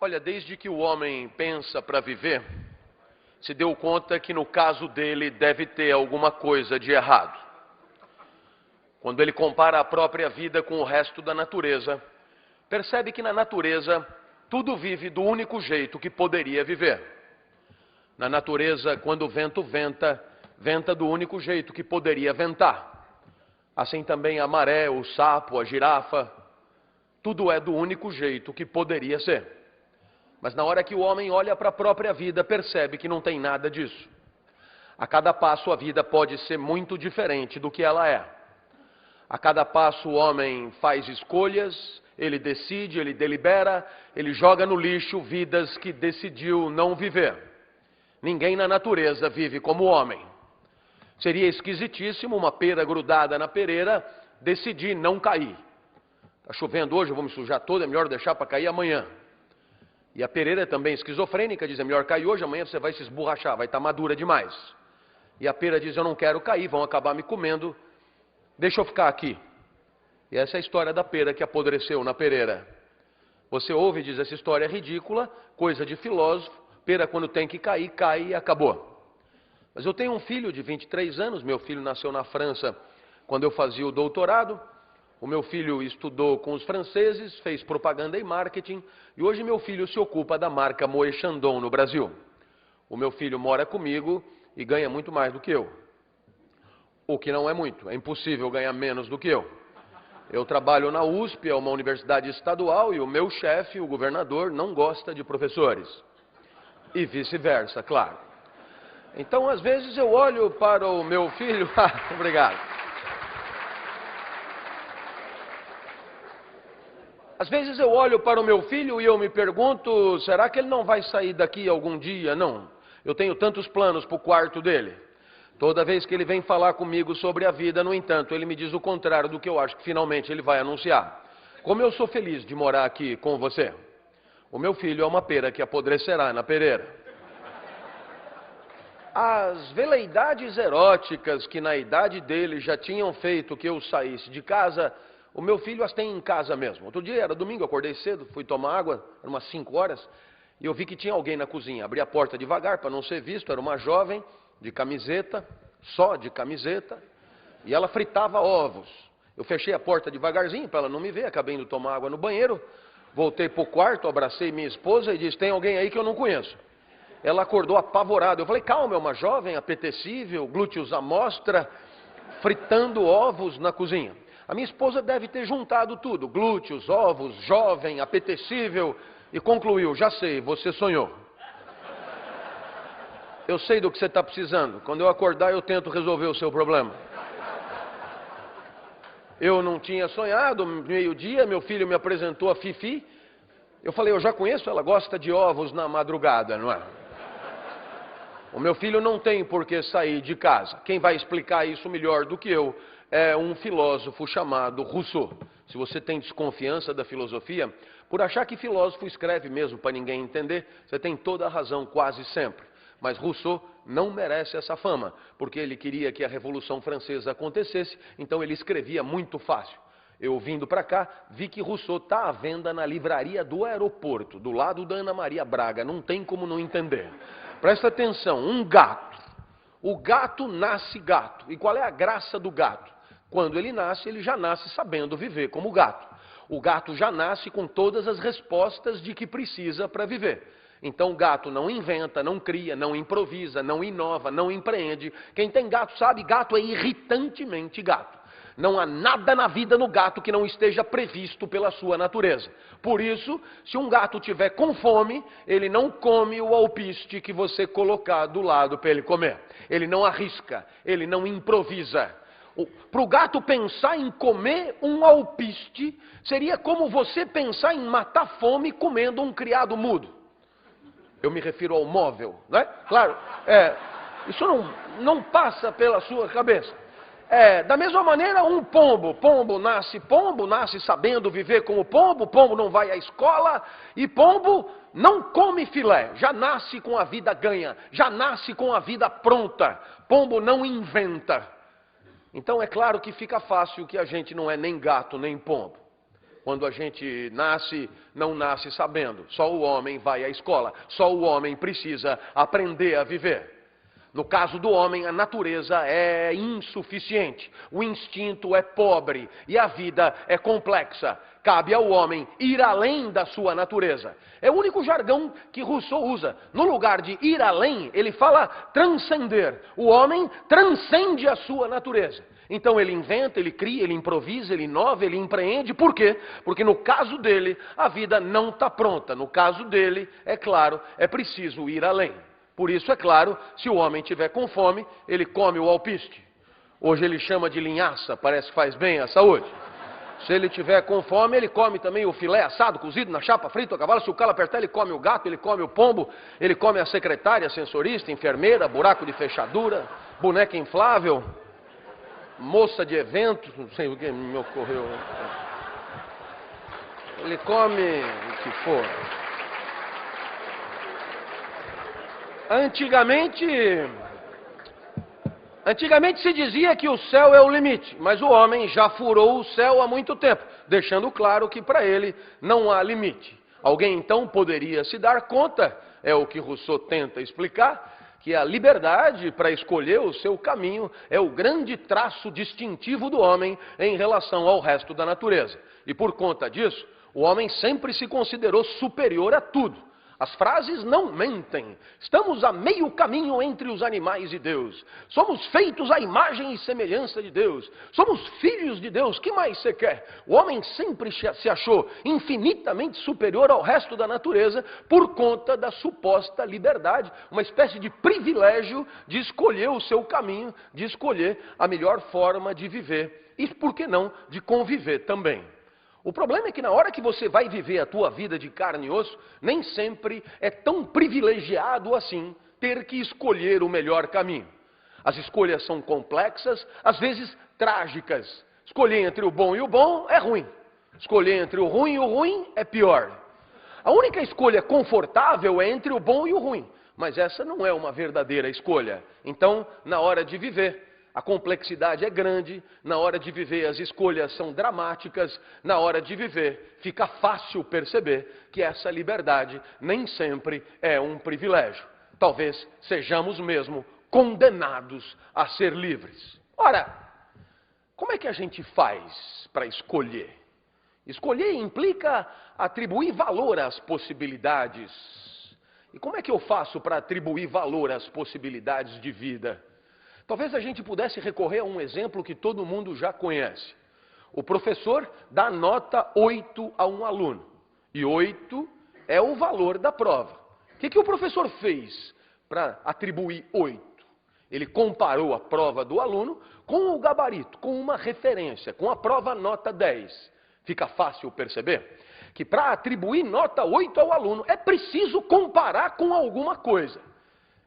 Olha, desde que o homem pensa para viver, se deu conta que no caso dele deve ter alguma coisa de errado. Quando ele compara a própria vida com o resto da natureza, percebe que na natureza tudo vive do único jeito que poderia viver. Na natureza, quando o vento venta, venta do único jeito que poderia ventar. Assim também a maré, o sapo, a girafa, tudo é do único jeito que poderia ser. Mas na hora que o homem olha para a própria vida, percebe que não tem nada disso. A cada passo a vida pode ser muito diferente do que ela é. A cada passo o homem faz escolhas, ele decide, ele delibera, ele joga no lixo vidas que decidiu não viver. Ninguém na natureza vive como o homem. Seria esquisitíssimo uma pera grudada na pereira decidir não cair. Está chovendo hoje, eu vou me sujar todo, é melhor deixar para cair amanhã. E a pereira é também esquizofrênica, diz, é melhor cair hoje, amanhã você vai se esborrachar, vai estar madura demais. E a pera diz, eu não quero cair, vão acabar me comendo, deixa eu ficar aqui. E essa é a história da pera que apodreceu na pereira. Você ouve e diz, essa história é ridícula, coisa de filósofo, pera quando tem que cair, cai e acabou. Mas eu tenho um filho de 23 anos, meu filho nasceu na França quando eu fazia o doutorado. O meu filho estudou com os franceses, fez propaganda e marketing, e hoje meu filho se ocupa da marca Moët Chandon no Brasil. O meu filho mora comigo e ganha muito mais do que eu. O que não é muito, é impossível ganhar menos do que eu. Eu trabalho na USP, é uma universidade estadual, e o meu chefe, o governador, não gosta de professores. E vice-versa, claro. Então, às vezes eu olho para o meu filho... Obrigado. Às vezes eu olho para o meu filho e eu me pergunto, será que ele não vai sair daqui algum dia? Não. Eu tenho tantos planos para o quarto dele. Toda vez que ele vem falar comigo sobre a vida, no entanto, ele me diz o contrário do que eu acho que finalmente ele vai anunciar. Como eu sou feliz de morar aqui com você. O meu filho é uma pera que apodrecerá na pereira. As veleidades eróticas que na idade dele já tinham feito que eu saísse de casa... O meu filho as tem em casa mesmo. Outro dia, era domingo, eu acordei cedo, fui tomar água, eram umas 5 horas, e eu vi que tinha alguém na cozinha. Abri a porta devagar para não ser visto, era uma jovem de camiseta, só de camiseta, e ela fritava ovos. Eu fechei a porta devagarzinho para ela não me ver, acabei indo tomar água no banheiro, voltei para o quarto, abracei minha esposa e disse, tem alguém aí que eu não conheço. Ela acordou apavorada. Eu falei, calma, é uma jovem apetecível, glúteos à mostra, fritando ovos na cozinha. A minha esposa deve ter juntado tudo, glúteos, ovos, jovem, apetecível, e concluiu, já sei, você sonhou. Eu sei do que você está precisando, quando eu acordar eu tento resolver o seu problema. Eu não tinha sonhado, meio-dia, meu filho me apresentou a Fifi, eu falei, eu já conheço, ela gosta de ovos na madrugada, não é? O meu filho não tem por que sair de casa, quem vai explicar isso melhor do que eu é um filósofo chamado Rousseau. Se você tem desconfiança da filosofia, por achar que filósofo escreve mesmo para ninguém entender, você tem toda a razão quase sempre. Mas Rousseau não merece essa fama, porque ele queria que a Revolução Francesa acontecesse, então ele escrevia muito fácil. Eu vindo para cá, vi que Rousseau está à venda na livraria do aeroporto, do lado da Ana Maria Braga, não tem como não entender. Presta atenção, um gato. O gato nasce gato. E qual é a graça do gato? Quando ele nasce, ele já nasce sabendo viver como gato. O gato já nasce com todas as respostas de que precisa para viver. Então o gato não inventa, não cria, não improvisa, não inova, não empreende. Quem tem gato sabe, gato é irritantemente gato. Não há nada na vida no gato que não esteja previsto pela sua natureza. Por isso, se um gato tiver com fome, ele não come o alpiste que você colocar do lado para ele comer. Ele não arrisca, ele não improvisa. Para o gato pensar em comer um alpiste, seria como você pensar em matar fome comendo um criado mudo. Eu me refiro ao móvel, né? Claro, isso não passa pela sua cabeça. Da mesma maneira, um pombo nasce sabendo viver como pombo não vai à escola, e pombo não come filé, já nasce com a vida ganha, já nasce com a vida pronta, pombo não inventa. Então é claro que fica fácil que a gente não é nem gato nem pombo. Quando a gente nasce, não nasce sabendo. Só o homem vai à escola. Só o homem precisa aprender a viver. No caso do homem, a natureza é insuficiente. O instinto é pobre e a vida é complexa. Cabe ao homem ir além da sua natureza. É o único jargão que Rousseau usa. No lugar de ir além, ele fala transcender. O homem transcende a sua natureza. Então ele inventa, ele cria, ele improvisa, ele inova, ele empreende. Por quê? Porque no caso dele, a vida não está pronta. No caso dele, é claro, é preciso ir além. Por isso, é claro, se o homem tiver com fome, ele come o alpiste. Hoje ele chama de linhaça, parece que faz bem à saúde. Se ele tiver com fome, ele come também o filé assado, cozido na chapa, frito a cavalo. Se o calo apertar, ele come o gato, ele come o pombo, ele come a secretária, a sensorista, enfermeira, buraco de fechadura, boneca inflável, moça de evento, não sei o que me ocorreu. Ele come o que for. Antigamente se dizia que o céu é o limite, mas o homem já furou o céu há muito tempo, deixando claro que para ele não há limite. Alguém então poderia se dar conta, é o que Rousseau tenta explicar, que a liberdade para escolher o seu caminho é o grande traço distintivo do homem em relação ao resto da natureza. E por conta disso, o homem sempre se considerou superior a tudo. As frases não mentem. Estamos a meio caminho entre os animais e Deus. Somos feitos à imagem e semelhança de Deus. Somos filhos de Deus. O que mais você quer? O homem sempre se achou infinitamente superior ao resto da natureza por conta da suposta liberdade. Uma espécie de privilégio de escolher o seu caminho, de escolher a melhor forma de viver. E, por que não, de conviver também. O problema é que na hora que você vai viver a tua vida de carne e osso, nem sempre é tão privilegiado assim ter que escolher o melhor caminho. As escolhas são complexas, às vezes trágicas. Escolher entre o bom e o bom é ruim. Escolher entre o ruim e o ruim é pior. A única escolha confortável é entre o bom e o ruim. Mas essa não é uma verdadeira escolha. Então, na hora de viver, a complexidade é grande, na hora de viver as escolhas são dramáticas, na hora de viver fica fácil perceber que essa liberdade nem sempre é um privilégio. Talvez sejamos mesmo condenados a ser livres. Ora, como é que a gente faz para escolher? Escolher implica atribuir valor às possibilidades. E como é que eu faço para atribuir valor às possibilidades de vida? Talvez a gente pudesse recorrer a um exemplo que todo mundo já conhece. O professor dá nota 8 a um aluno. E 8 é o valor da prova. O que o professor fez para atribuir 8? Ele comparou a prova do aluno com o gabarito, com uma referência, com a prova nota 10. Fica fácil perceber que para atribuir nota 8 ao aluno é preciso comparar com alguma coisa.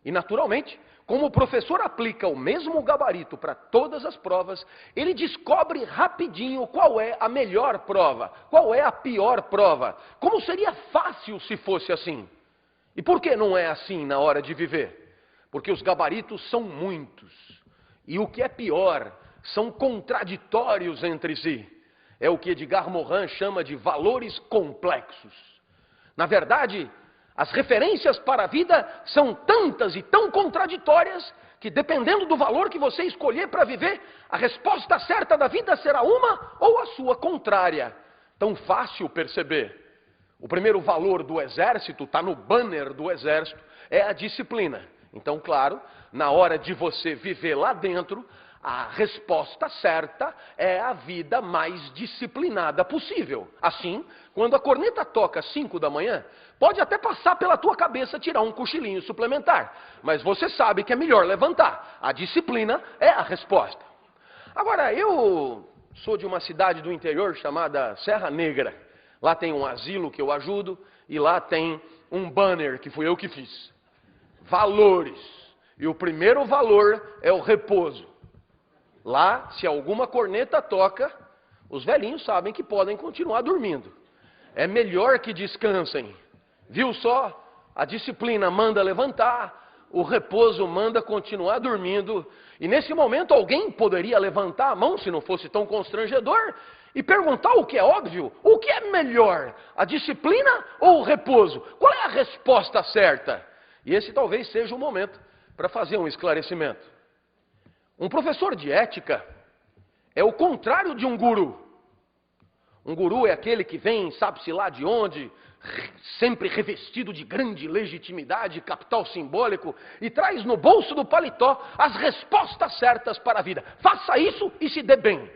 E naturalmente, como o professor aplica o mesmo gabarito para todas as provas, ele descobre rapidinho qual é a melhor prova, qual é a pior prova. Como seria fácil se fosse assim? E por que não é assim na hora de viver? Porque os gabaritos são muitos. E o que é pior, são contraditórios entre si. É o que Edgar Morin chama de valores complexos. Na verdade, as referências para a vida são tantas e tão contraditórias que, dependendo do valor que você escolher para viver, a resposta certa da vida será uma ou a sua contrária. Tão fácil perceber. O primeiro valor do exército, está no banner do exército, é a disciplina. Então, claro, na hora de você viver lá dentro, a resposta certa é a vida mais disciplinada possível. Assim, quando a corneta toca às 5 da manhã, pode até passar pela tua cabeça tirar um cochilinho suplementar, mas você sabe que é melhor levantar. A disciplina é a resposta. Agora, eu sou de uma cidade do interior chamada Serra Negra. Lá tem um asilo que eu ajudo e lá tem um banner que fui eu que fiz. Valores. E o primeiro valor é o repouso. Lá, se alguma corneta toca, os velhinhos sabem que podem continuar dormindo. É melhor que descansem. Viu só? A disciplina manda levantar, o repouso manda continuar dormindo. E nesse momento alguém poderia levantar a mão, se não fosse tão constrangedor, e perguntar o que é óbvio: o que é melhor, a disciplina ou o repouso? Qual é a resposta certa? E esse talvez seja o momento para fazer um esclarecimento. Um professor de ética é o contrário de um guru. Um guru é aquele que vem, sabe-se lá de onde, sempre revestido de grande legitimidade, capital simbólico, e traz no bolso do paletó as respostas certas para a vida. Faça isso e se dê bem.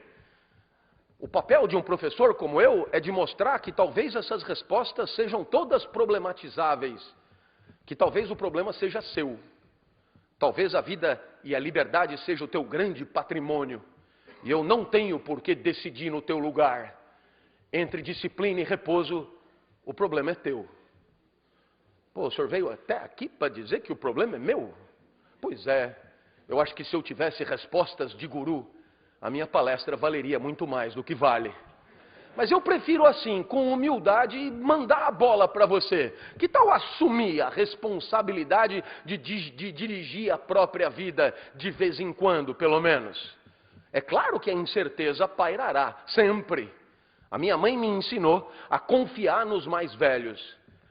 O papel de um professor como eu é de mostrar que talvez essas respostas sejam todas problematizáveis, que talvez o problema seja seu. Talvez a vida e a liberdade seja o teu grande patrimônio, e eu não tenho por que decidir no teu lugar. Entre disciplina e repouso, o problema é teu. Pô, o senhor veio até aqui para dizer que o problema é meu? Pois é, eu acho que se eu tivesse respostas de guru, a minha palestra valeria muito mais do que vale. Mas eu prefiro assim, com humildade, mandar a bola para você. Que tal assumir a responsabilidade de dirigir a própria vida de vez em quando, pelo menos? É claro que a incerteza pairará, sempre. A minha mãe me ensinou a confiar nos mais velhos,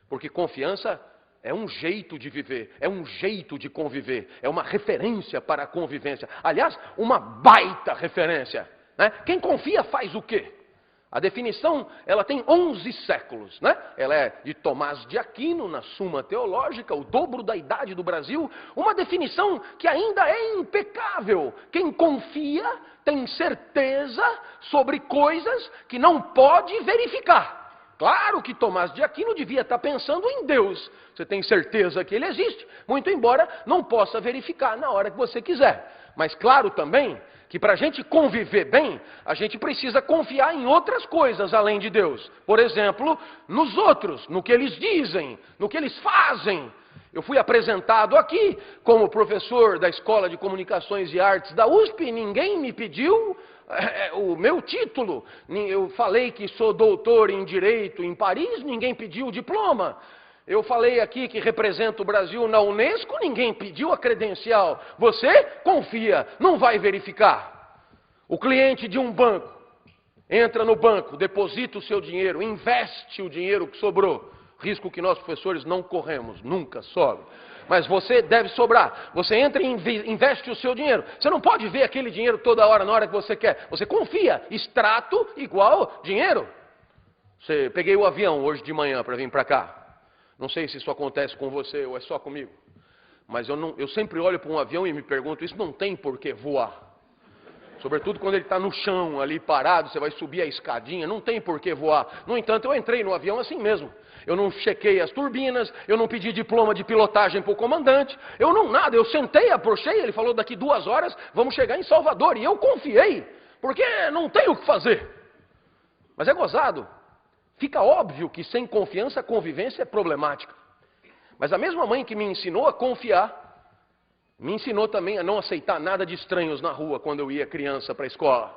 porque confiança é um jeito de viver, é um jeito de conviver, é uma referência para a convivência. Aliás, uma baita referência, né? Quem confia faz o quê? A definição, ela tem 11 séculos, né? Ela é de Tomás de Aquino, na Suma Teológica, o dobro da idade do Brasil. Uma definição que ainda é impecável. Quem confia tem certeza sobre coisas que não pode verificar. Claro que Tomás de Aquino devia estar pensando em Deus. Você tem certeza que ele existe, muito embora não possa verificar na hora que você quiser. Mas claro também que para a gente conviver bem, a gente precisa confiar em outras coisas além de Deus. Por exemplo, nos outros, no que eles dizem, no que eles fazem. Eu fui apresentado aqui como professor da Escola de Comunicações e Artes da USP, e ninguém me pediu o meu título. Eu falei que sou doutor em Direito em Paris, ninguém pediu o diploma. Eu falei aqui que represento o Brasil na Unesco, ninguém pediu a credencial. Você confia, não vai verificar. O cliente de um banco entra no banco, deposita o seu dinheiro, investe o dinheiro que sobrou. Risco que nós professores não corremos, nunca sobra. Mas você deve sobrar. Você entra e investe o seu dinheiro. Você não pode ver aquele dinheiro toda hora, na hora que você quer. Você confia, extrato igual dinheiro. Peguei o avião hoje de manhã para vir para cá. Não sei se isso acontece com você ou é só comigo, mas eu sempre olho para um avião e me pergunto, isso não tem por que voar. Sobretudo quando ele está no chão ali parado, você vai subir a escadinha, não tem por que voar. No entanto, eu entrei no avião assim mesmo. Eu não chequei as turbinas, eu não pedi diploma de pilotagem para o comandante, eu não nada, eu sentei, approchei, ele falou daqui 2 horas vamos chegar em Salvador, e eu confiei, porque não tem o que fazer. Mas é gozado. Fica óbvio que sem confiança a convivência é problemática. Mas a mesma mãe que me ensinou a confiar, me ensinou também a não aceitar nada de estranhos na rua quando eu ia criança para a escola.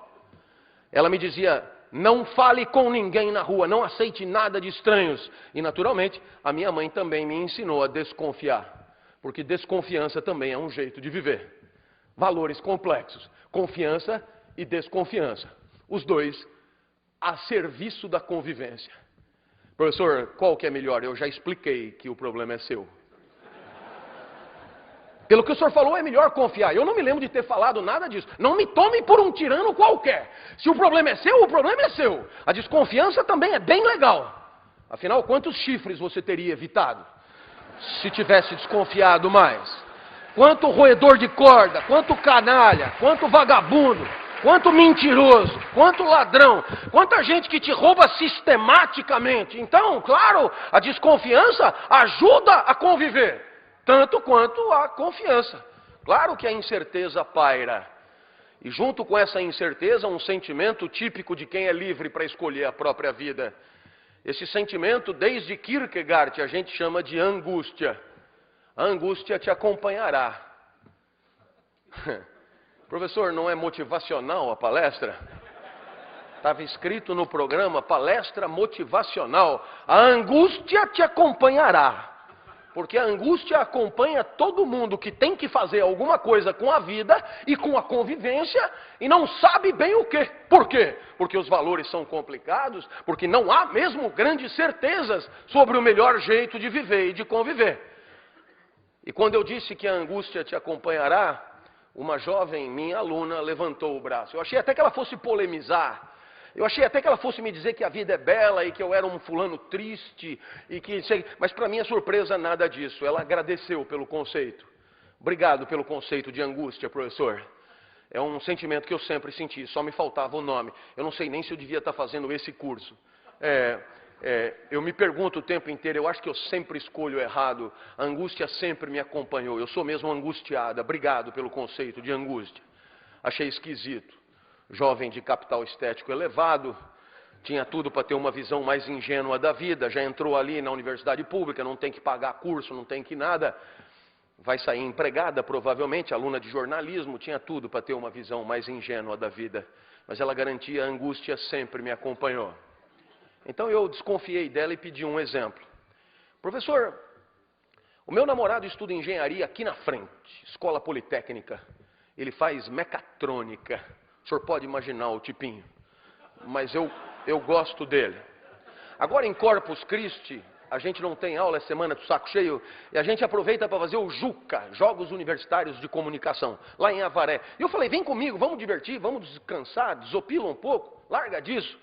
Ela me dizia, não fale com ninguém na rua, não aceite nada de estranhos. E naturalmente, a minha mãe também me ensinou a desconfiar. Porque desconfiança também é um jeito de viver. Valores complexos, confiança e desconfiança. Os dois a serviço da convivência. Professor, qual que é melhor? Eu já expliquei que o problema é seu. Pelo que o senhor falou, é melhor confiar. Eu não me lembro de ter falado nada disso. Não me tome por um tirano qualquer. Se o problema é seu, o problema é seu. A desconfiança também é bem legal. Afinal, quantos chifres você teria evitado se tivesse desconfiado mais? Quanto roedor de corda, quanto canalha, quanto vagabundo, quanto mentiroso, quanto ladrão, quanta gente que te rouba sistematicamente. Então, claro, a desconfiança ajuda a conviver, tanto quanto a confiança. Claro que a incerteza paira. E junto com essa incerteza, um sentimento típico de quem é livre para escolher a própria vida. Esse sentimento, desde Kierkegaard, a gente chama de angústia. A angústia te acompanhará. Professor, não é motivacional a palestra? Estava escrito no programa, palestra motivacional. A angústia te acompanhará. Porque a angústia acompanha todo mundo que tem que fazer alguma coisa com a vida e com a convivência e não sabe bem o quê. Por quê? Porque os valores são complicados, porque não há mesmo grandes certezas sobre o melhor jeito de viver e de conviver. E quando eu disse que a angústia te acompanhará, uma jovem, minha aluna, levantou o braço. Eu achei até que ela fosse polemizar. Eu achei até que ela fosse me dizer que a vida é bela e que eu era um fulano triste. Mas para minha surpresa, nada disso. Ela agradeceu pelo conceito. Obrigado pelo conceito de angústia, professor. É um sentimento que eu sempre senti, só me faltava o nome. Eu não sei nem se eu devia estar fazendo esse curso. Eu me pergunto o tempo inteiro, eu acho que eu sempre escolho errado. A angústia sempre me acompanhou. Eu sou mesmo angustiada. Obrigado pelo conceito de angústia. Achei esquisito. Jovem de capital estético elevado, tinha tudo para ter uma visão mais ingênua da vida, já entrou ali na universidade pública, não tem que pagar curso, não tem que nada, vai sair empregada provavelmente, aluna de jornalismo, tinha tudo para ter uma visão mais ingênua da vida, mas ela garantia a angústia sempre me acompanhou. Então eu desconfiei dela e pedi um exemplo. Professor, o meu namorado estuda engenharia aqui na frente, escola politécnica, ele faz mecatrônica. O senhor pode imaginar o tipinho, mas eu gosto dele. Agora em Corpus Christi, a gente não tem aula, é semana do saco cheio, e a gente aproveita para fazer o JUCA, Jogos Universitários de Comunicação, lá em Avaré. E eu falei, vem comigo, vamos divertir, vamos descansar, desopila um pouco, larga disso.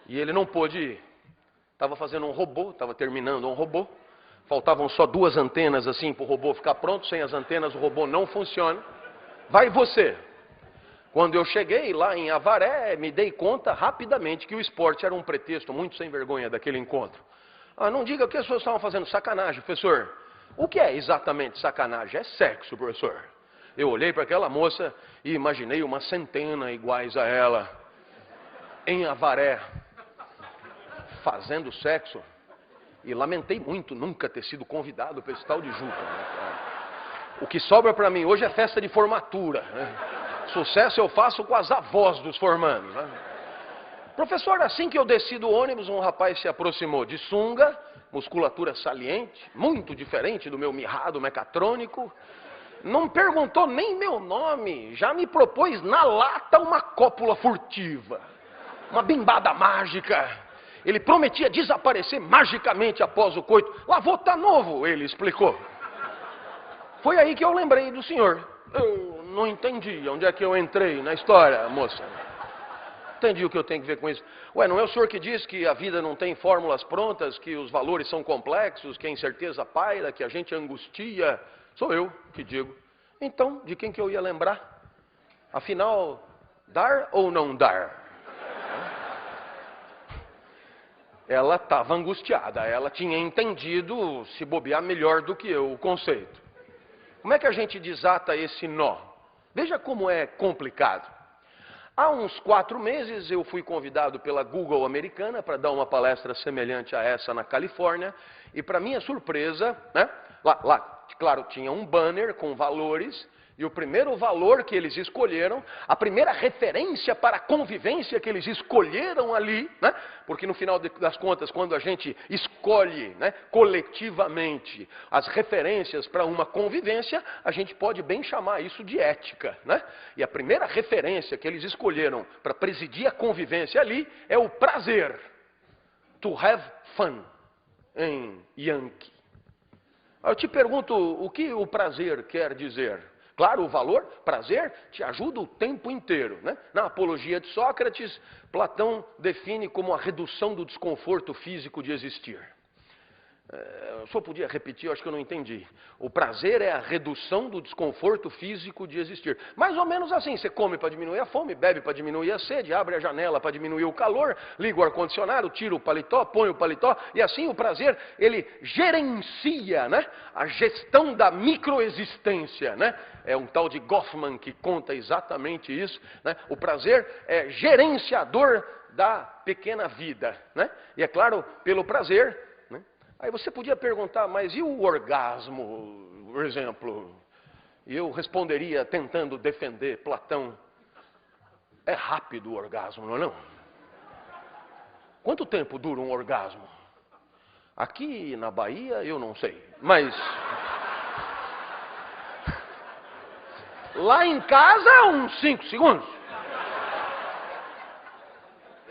E ele não pôde ir. Estava fazendo um robô, estava terminando um robô, faltavam só 2 antenas assim para o robô ficar pronto, sem as antenas o robô não funciona. Vai você. Quando eu cheguei lá em Avaré, me dei conta rapidamente que o esporte era um pretexto muito sem vergonha daquele encontro. Não diga o que as pessoas estavam fazendo, sacanagem, professor. O que é exatamente sacanagem? É sexo, professor. Eu olhei para aquela moça e imaginei uma centena iguais a ela, em Avaré, fazendo sexo. E lamentei muito nunca ter sido convidado para esse tal de JUCA. O que sobra para mim hoje é festa de formatura, né? Sucesso eu faço com as avós dos formandos, né? Professor, assim que eu desci do ônibus, um rapaz se aproximou de sunga, musculatura saliente, muito diferente do meu mirrado mecatrônico. Não perguntou nem meu nome, já me propôs na lata uma cópula furtiva, uma bimbada mágica. Ele prometia desaparecer magicamente após o coito. Lá vou tá novo, ele explicou. Foi aí que eu lembrei do senhor. Eu não entendi onde é que eu entrei na história, moça. Entendi o que eu tenho que ver com isso. Ué, não é o senhor que diz que a vida não tem fórmulas prontas, que os valores são complexos, que a incerteza paira, que a gente angustia? Sou eu que digo. Então, de quem que eu ia lembrar? Afinal, dar ou não dar? Ela estava angustiada, ela tinha entendido, se bobear melhor do que eu, o conceito. Como é que a gente desata esse nó? Veja como é complicado. Há uns 4 meses eu fui convidado pela Google americana para dar uma palestra semelhante a essa na Califórnia. E para minha surpresa, né, lá, claro, tinha um banner com valores. E o primeiro valor que eles escolheram, a primeira referência para a convivência que eles escolheram ali, né? Porque no final das contas, quando a gente escolhe, né, coletivamente as referências para uma convivência, a gente pode bem chamar isso de ética, né? E a primeira referência que eles escolheram para presidir a convivência ali é o prazer. To have fun, em Yankee. Eu te pergunto, o que o prazer quer dizer? Claro, o valor, prazer, te ajuda o tempo inteiro, né? Na Apologia de Sócrates, Platão define como a redução do desconforto físico de existir. O senhor podia repetir? Eu acho que eu não entendi. O prazer é a redução do desconforto físico de existir. Mais ou menos assim, você come para diminuir a fome, bebe para diminuir a sede, abre a janela para diminuir o calor, liga o ar-condicionado, tira o paletó, põe o paletó, e assim o prazer, ele gerencia, né, a gestão da microexistência, né? É um tal de Goffman que conta exatamente isso, né? O prazer é gerenciador da pequena vida, né? E é claro, pelo prazer, né? Aí você podia perguntar, mas e o orgasmo, por exemplo? E eu responderia tentando defender Platão. É rápido o orgasmo, não é não? Quanto tempo dura um orgasmo? Aqui na Bahia eu não sei, mas lá em casa uns 5 segundos.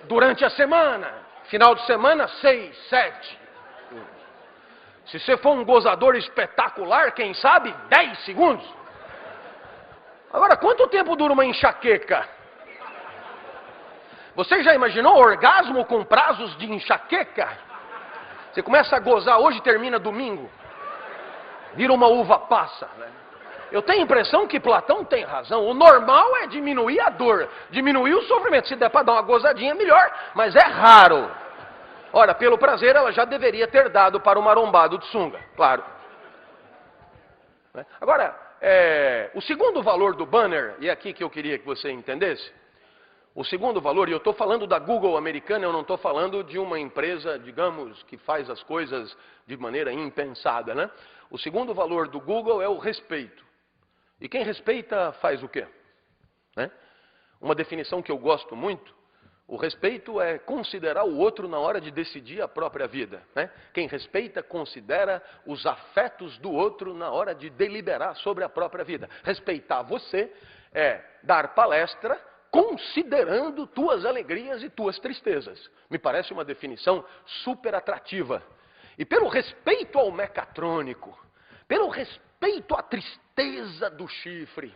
Durante a semana, final de semana 6, 7. Se você for um gozador espetacular, quem sabe 10 segundos. Agora, quanto tempo dura uma enxaqueca? Você já imaginou orgasmo com prazos de enxaqueca? Você começa a gozar hoje e termina domingo. Vira uma uva passa, né? Eu tenho a impressão que Platão tem razão. O normal é diminuir a dor, diminuir o sofrimento. Se der para dar uma gozadinha, é melhor, mas é raro. Ora, pelo prazer, ela já deveria ter dado para o marombado de sunga, claro. Agora, o segundo valor do banner, e é aqui que eu queria que você entendesse, o segundo valor, e eu estou falando da Google americana, eu não estou falando de uma empresa, digamos, que faz as coisas de maneira impensada, né? O segundo valor do Google é o respeito. E quem respeita faz o quê? Né? Uma definição que eu gosto muito, o respeito é considerar o outro na hora de decidir a própria vida. Né? Quem respeita considera os afetos do outro na hora de deliberar sobre a própria vida. Respeitar você é dar palestra considerando tuas alegrias e tuas tristezas. Me parece uma definição super atrativa. E pelo respeito ao mecatrônico, pelo respeito à tristeza do chifre,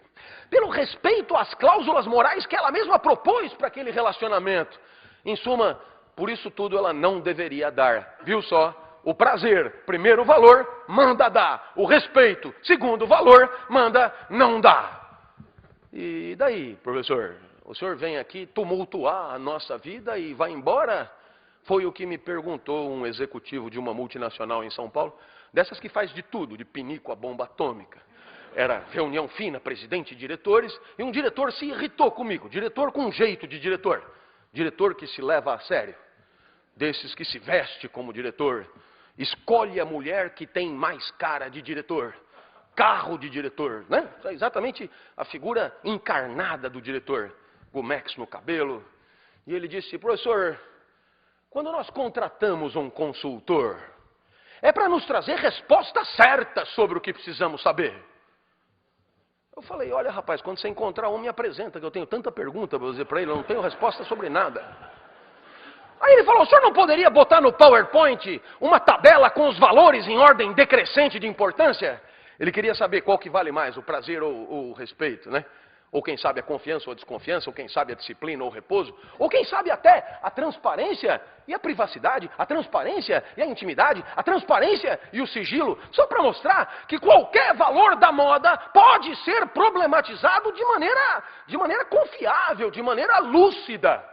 pelo respeito às cláusulas morais que ela mesma propôs para aquele relacionamento, em suma, por isso tudo ela não deveria dar. Viu só? O prazer, primeiro valor, manda dar. O respeito, segundo valor, manda não dar. E daí, professor? O senhor vem aqui tumultuar a nossa vida e vai embora? Foi o que me perguntou um executivo de uma multinacional em São Paulo, dessas que faz de tudo, de pinico a bomba atômica. Era reunião fina, presidente e diretores, e um diretor se irritou comigo, diretor com jeito de diretor, diretor que se leva a sério, desses que se veste como diretor, escolhe a mulher que tem mais cara de diretor, carro de diretor, né? É exatamente a figura encarnada do diretor. Gomex no cabelo. E ele disse, professor, quando nós contratamos um consultor, é para nos trazer respostas certas sobre o que precisamos saber. Eu falei, olha rapaz, quando você encontrar um, me apresenta, que eu tenho tanta pergunta para dizer para ele, eu não tenho resposta sobre nada. Aí ele falou, o senhor não poderia botar no PowerPoint uma tabela com os valores em ordem decrescente de importância? Ele queria saber qual que vale mais, o prazer ou o respeito, né? Ou quem sabe a confiança ou a desconfiança, ou quem sabe a disciplina ou o repouso, ou quem sabe até a transparência e a privacidade, a transparência e a intimidade, a transparência e o sigilo, só para mostrar que qualquer valor da moda pode ser problematizado de maneira confiável, de maneira lúcida.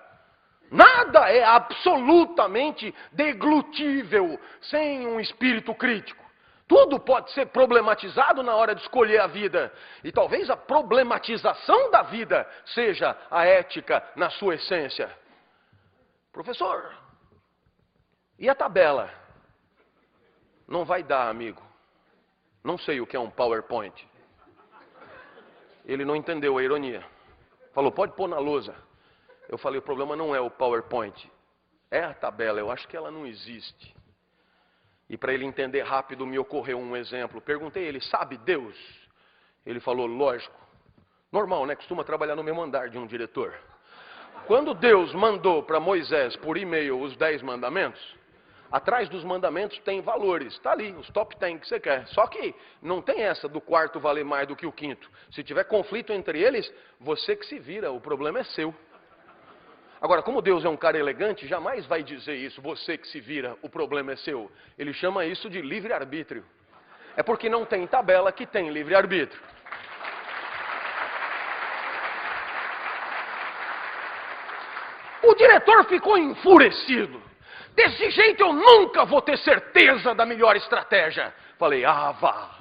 Nada é absolutamente deglutível sem um espírito crítico. Tudo pode ser problematizado na hora de escolher a vida. E talvez a problematização da vida seja a ética na sua essência. Professor, e a tabela? Não vai dar, amigo. Não sei o que é um PowerPoint. Ele não entendeu a ironia. Falou, pode pôr na lousa. Eu falei, o problema não é o PowerPoint. É a tabela, eu acho que ela não existe. E para ele entender rápido, me ocorreu um exemplo. Perguntei a ele, sabe Deus? Ele falou, lógico. Normal, né? Costuma trabalhar no mesmo andar de um diretor. Quando Deus mandou para Moisés por e-mail os 10 mandamentos, atrás dos mandamentos tem valores. Está ali, os top 10 que você quer. Só que não tem essa do quarto valer mais do que o quinto. Se tiver conflito entre eles, você que se vira, o problema é seu. Agora, como Deus é um cara elegante, jamais vai dizer isso, você que se vira, o problema é seu. Ele chama isso de livre-arbítrio. É porque não tem tabela que tem livre-arbítrio. O diretor ficou enfurecido. Desse jeito eu nunca vou ter certeza da melhor estratégia. Falei, vá.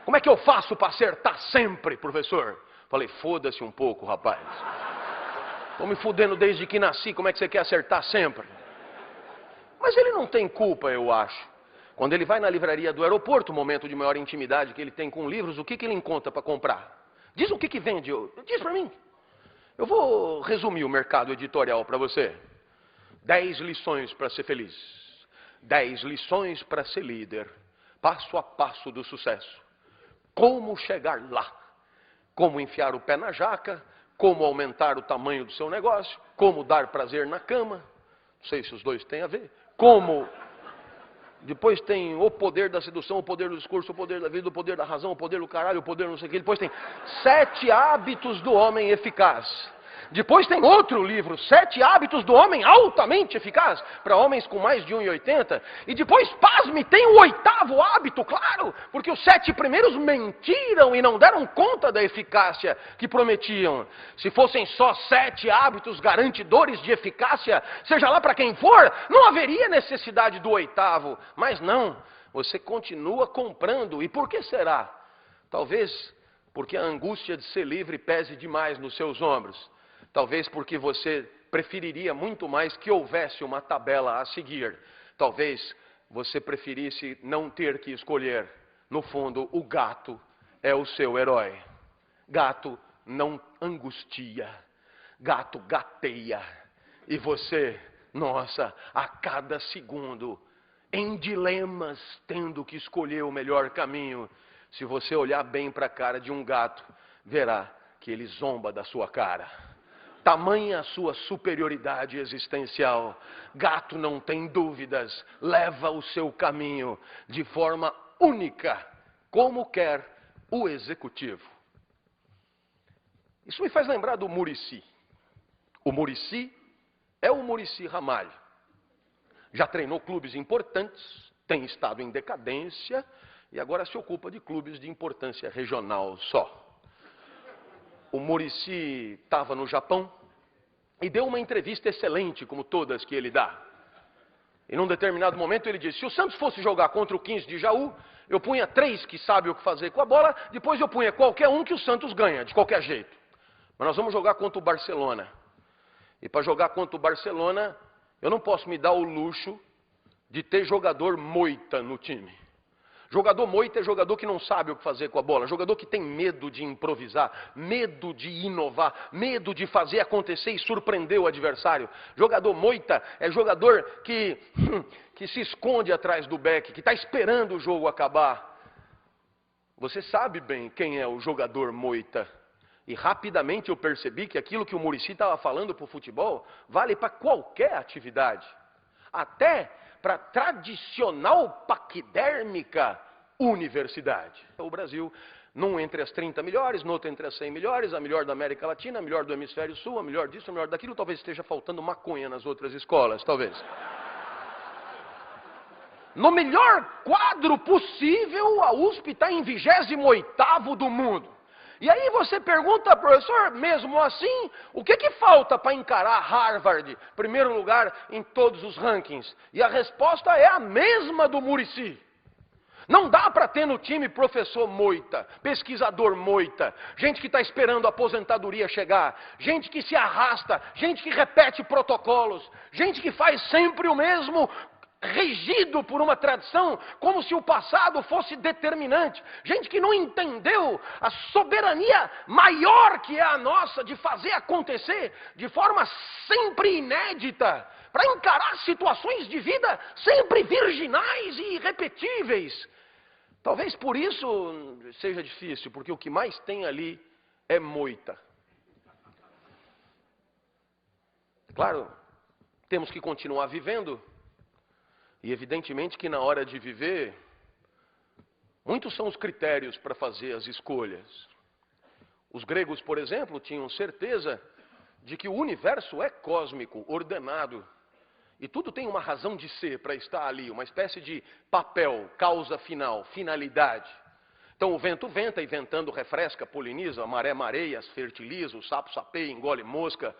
Como é que eu faço para acertar sempre, professor? Falei, foda-se um pouco, rapaz. Estou me fudendo desde que nasci, como é que você quer acertar sempre? Mas ele não tem culpa, eu acho. Quando ele vai na livraria do aeroporto, momento de maior intimidade que ele tem com livros, o que ele encontra para comprar? Diz o que vende, diz para mim. Eu vou resumir o mercado editorial para você. 10 lições para ser feliz. 10 lições para ser líder, passo a passo do sucesso. Como chegar lá, como enfiar o pé na jaca, como aumentar o tamanho do seu negócio, como dar prazer na cama, não sei se os dois têm a ver, como... Depois tem o poder da sedução, o poder do discurso, o poder da vida, o poder da razão, o poder do caralho, o poder não sei o que. Depois tem 7 hábitos do homem eficaz. Depois tem outro livro, 7 hábitos do homem altamente eficaz, para homens com mais de 1,80. E depois, pasme, tem o 8º hábito, claro, porque os 7 primeiros mentiram e não deram conta da eficácia que prometiam. Se fossem só 7 hábitos garantidores de eficácia, seja lá para quem for, não haveria necessidade do 8º. Mas não, você continua comprando. E por que será? Talvez porque a angústia de ser livre pese demais nos seus ombros. Talvez porque você preferiria muito mais que houvesse uma tabela a seguir. Talvez você preferisse não ter que escolher. No fundo, o gato é o seu herói. Gato não angustia. Gato gateia. E você, nossa, a cada segundo, em dilemas, tendo que escolher o melhor caminho. Se você olhar bem para a cara de um gato, verá que ele zomba da sua cara. Tamanha a sua superioridade existencial. Gato não tem dúvidas, leva o seu caminho de forma única, como quer o executivo. Isso me faz lembrar do Muricy. O Muricy é o Muricy Ramalho. Já treinou clubes importantes, tem estado em decadência e agora se ocupa de clubes de importância regional só. O Muricy estava no Japão e deu uma entrevista excelente, como todas que ele dá. E num determinado momento ele disse, se o Santos fosse jogar contra o 15 de Jaú, eu punha 3 que sabem o que fazer com a bola, depois eu punha qualquer um que o Santos ganha, de qualquer jeito. Mas nós vamos jogar contra o Barcelona. E para jogar contra o Barcelona, eu não posso me dar o luxo de ter jogador moita no time. Jogador moita é jogador que não sabe o que fazer com a bola, jogador que tem medo de improvisar, medo de inovar, medo de fazer acontecer e surpreender o adversário. Jogador moita é jogador que se esconde atrás do beck, que está esperando o jogo acabar. Você sabe bem quem é o jogador moita. E rapidamente eu percebi que aquilo que o Muricy estava falando para o futebol vale para qualquer atividade. Até para a tradicional paquidérmica universidade. O Brasil, num entre as 30 melhores, no outro entre as 100 melhores, a melhor da América Latina, a melhor do Hemisfério Sul, a melhor disso, a melhor daquilo, talvez esteja faltando maconha nas outras escolas, talvez. No melhor quadro possível, a USP está em 28º do mundo. E aí você pergunta, professor, mesmo assim, o que falta para encarar Harvard, primeiro lugar em todos os rankings? E a resposta é a mesma do Muricy. Não dá para ter no time professor moita, pesquisador moita, gente que está esperando a aposentadoria chegar, gente que se arrasta, gente que repete protocolos, gente que faz sempre o mesmo, regido por uma tradição, como se o passado fosse determinante. Gente que não entendeu a soberania maior que é a nossa de fazer acontecer de forma sempre inédita, para encarar situações de vida sempre virginais e irrepetíveis. Talvez por isso seja difícil, porque o que mais tem ali é moita. Claro, temos que continuar vivendo. E evidentemente que na hora de viver, muitos são os critérios para fazer as escolhas. Os gregos, por exemplo, tinham certeza de que o universo é cósmico, ordenado. E tudo tem uma razão de ser para estar ali, uma espécie de papel, causa final, finalidade. Então o vento venta e ventando refresca, poliniza, a maré mareia, fertiliza, o sapo sapeia, engole mosca.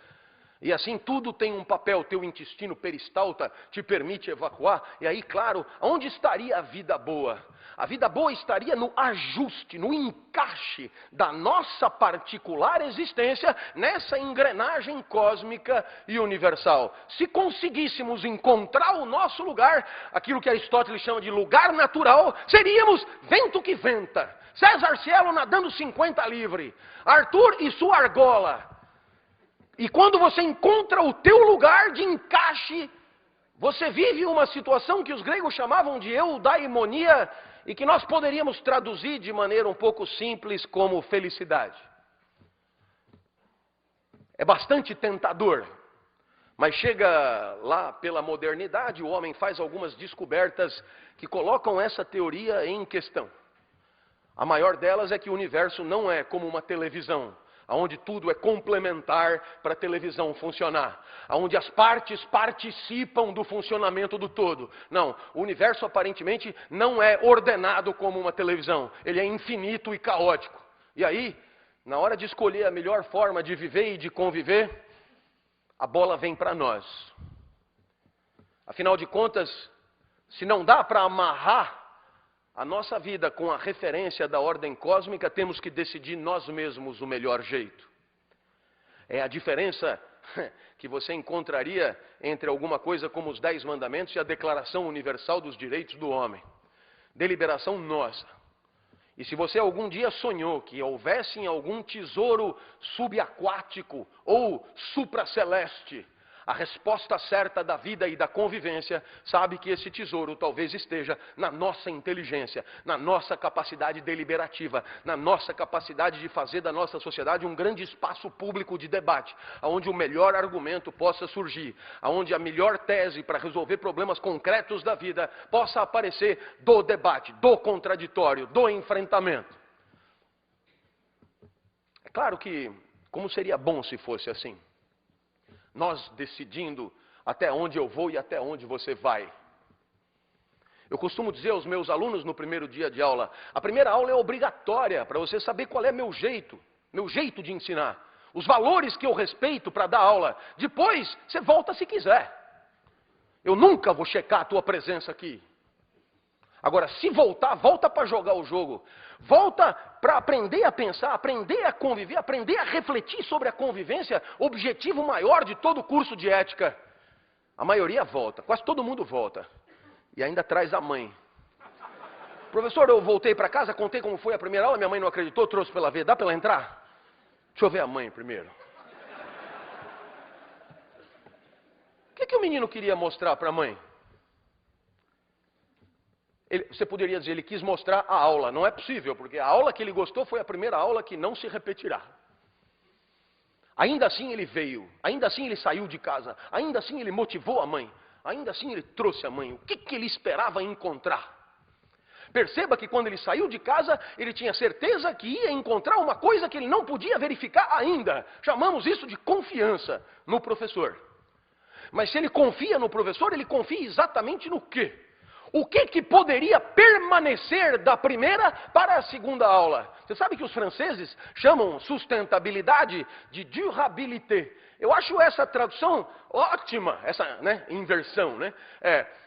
E assim tudo tem um papel, teu intestino peristalta te permite evacuar. E aí, claro, onde estaria a vida boa? A vida boa estaria no ajuste, no encaixe da nossa particular existência nessa engrenagem cósmica e universal. Se conseguíssemos encontrar o nosso lugar, aquilo que Aristóteles chama de lugar natural, seríamos vento que venta. César Cielo nadando 50 livre, Arthur e sua argola. E quando você encontra o teu lugar de encaixe, Você vive uma situação que os gregos chamavam de eudaimonia e que nós poderíamos traduzir de maneira um pouco simples como felicidade. É bastante tentador, mas chega lá pela modernidade, o homem faz algumas descobertas que colocam essa teoria em questão. A maior delas é que o universo não é como uma televisão, onde tudo é complementar para a televisão funcionar, onde as partes participam do funcionamento do todo. Não, o universo aparentemente não é ordenado como uma televisão, ele é infinito e caótico. E aí, na hora de escolher a melhor forma de viver e de conviver, a bola vem para nós. Afinal de contas, se não dá para amarrar a nossa vida com a referência da ordem cósmica, temos que decidir nós mesmos o melhor jeito. É a diferença que você encontraria entre alguma coisa como os 10 mandamentos e a Declaração Universal dos Direitos do Homem. Deliberação nossa. E se você algum dia sonhou que houvesse algum tesouro subaquático ou supraceleste, a resposta certa da vida e da convivência, sabe que esse tesouro talvez esteja na nossa inteligência, na nossa capacidade deliberativa, na nossa capacidade de fazer da nossa sociedade um grande espaço público de debate, onde o melhor argumento possa surgir, onde a melhor tese para resolver problemas concretos da vida possa aparecer do debate, do contraditório, do enfrentamento. É claro que, como seria bom se fosse assim? Nós decidindo até onde eu vou e até onde você vai. Eu costumo dizer aos meus alunos no primeiro dia de aula, a primeira aula é obrigatória para você saber qual é meu jeito de ensinar, os valores que eu respeito para dar aula. Depois, você volta se quiser. Eu nunca vou checar a tua presença aqui. Agora, se voltar, volta para jogar o jogo. Volta para aprender a pensar, aprender a conviver, aprender a refletir sobre a convivência, objetivo maior de todo o curso de ética. A maioria volta, quase todo mundo volta. E ainda traz a mãe. Professor, eu voltei para casa, contei como foi a primeira aula, minha mãe não acreditou, trouxe para ela ver. Dá para ela entrar? Deixa eu ver a mãe primeiro. O que o menino queria mostrar para a mãe? Você poderia dizer, ele quis mostrar a aula. Não é possível, porque a aula que ele gostou foi a primeira aula que não se repetirá. Ainda assim ele veio, ainda assim ele saiu de casa, ainda assim ele motivou a mãe, ainda assim ele trouxe a mãe. O que ele esperava encontrar? Perceba que quando ele saiu de casa, ele tinha certeza que ia encontrar uma coisa que ele não podia verificar ainda. Chamamos isso de confiança no professor. Mas se ele confia no professor, ele confia exatamente no quê? O que poderia permanecer da primeira para a segunda aula? Você sabe que os franceses chamam sustentabilidade de durabilité. Eu acho essa tradução ótima, essa inversão.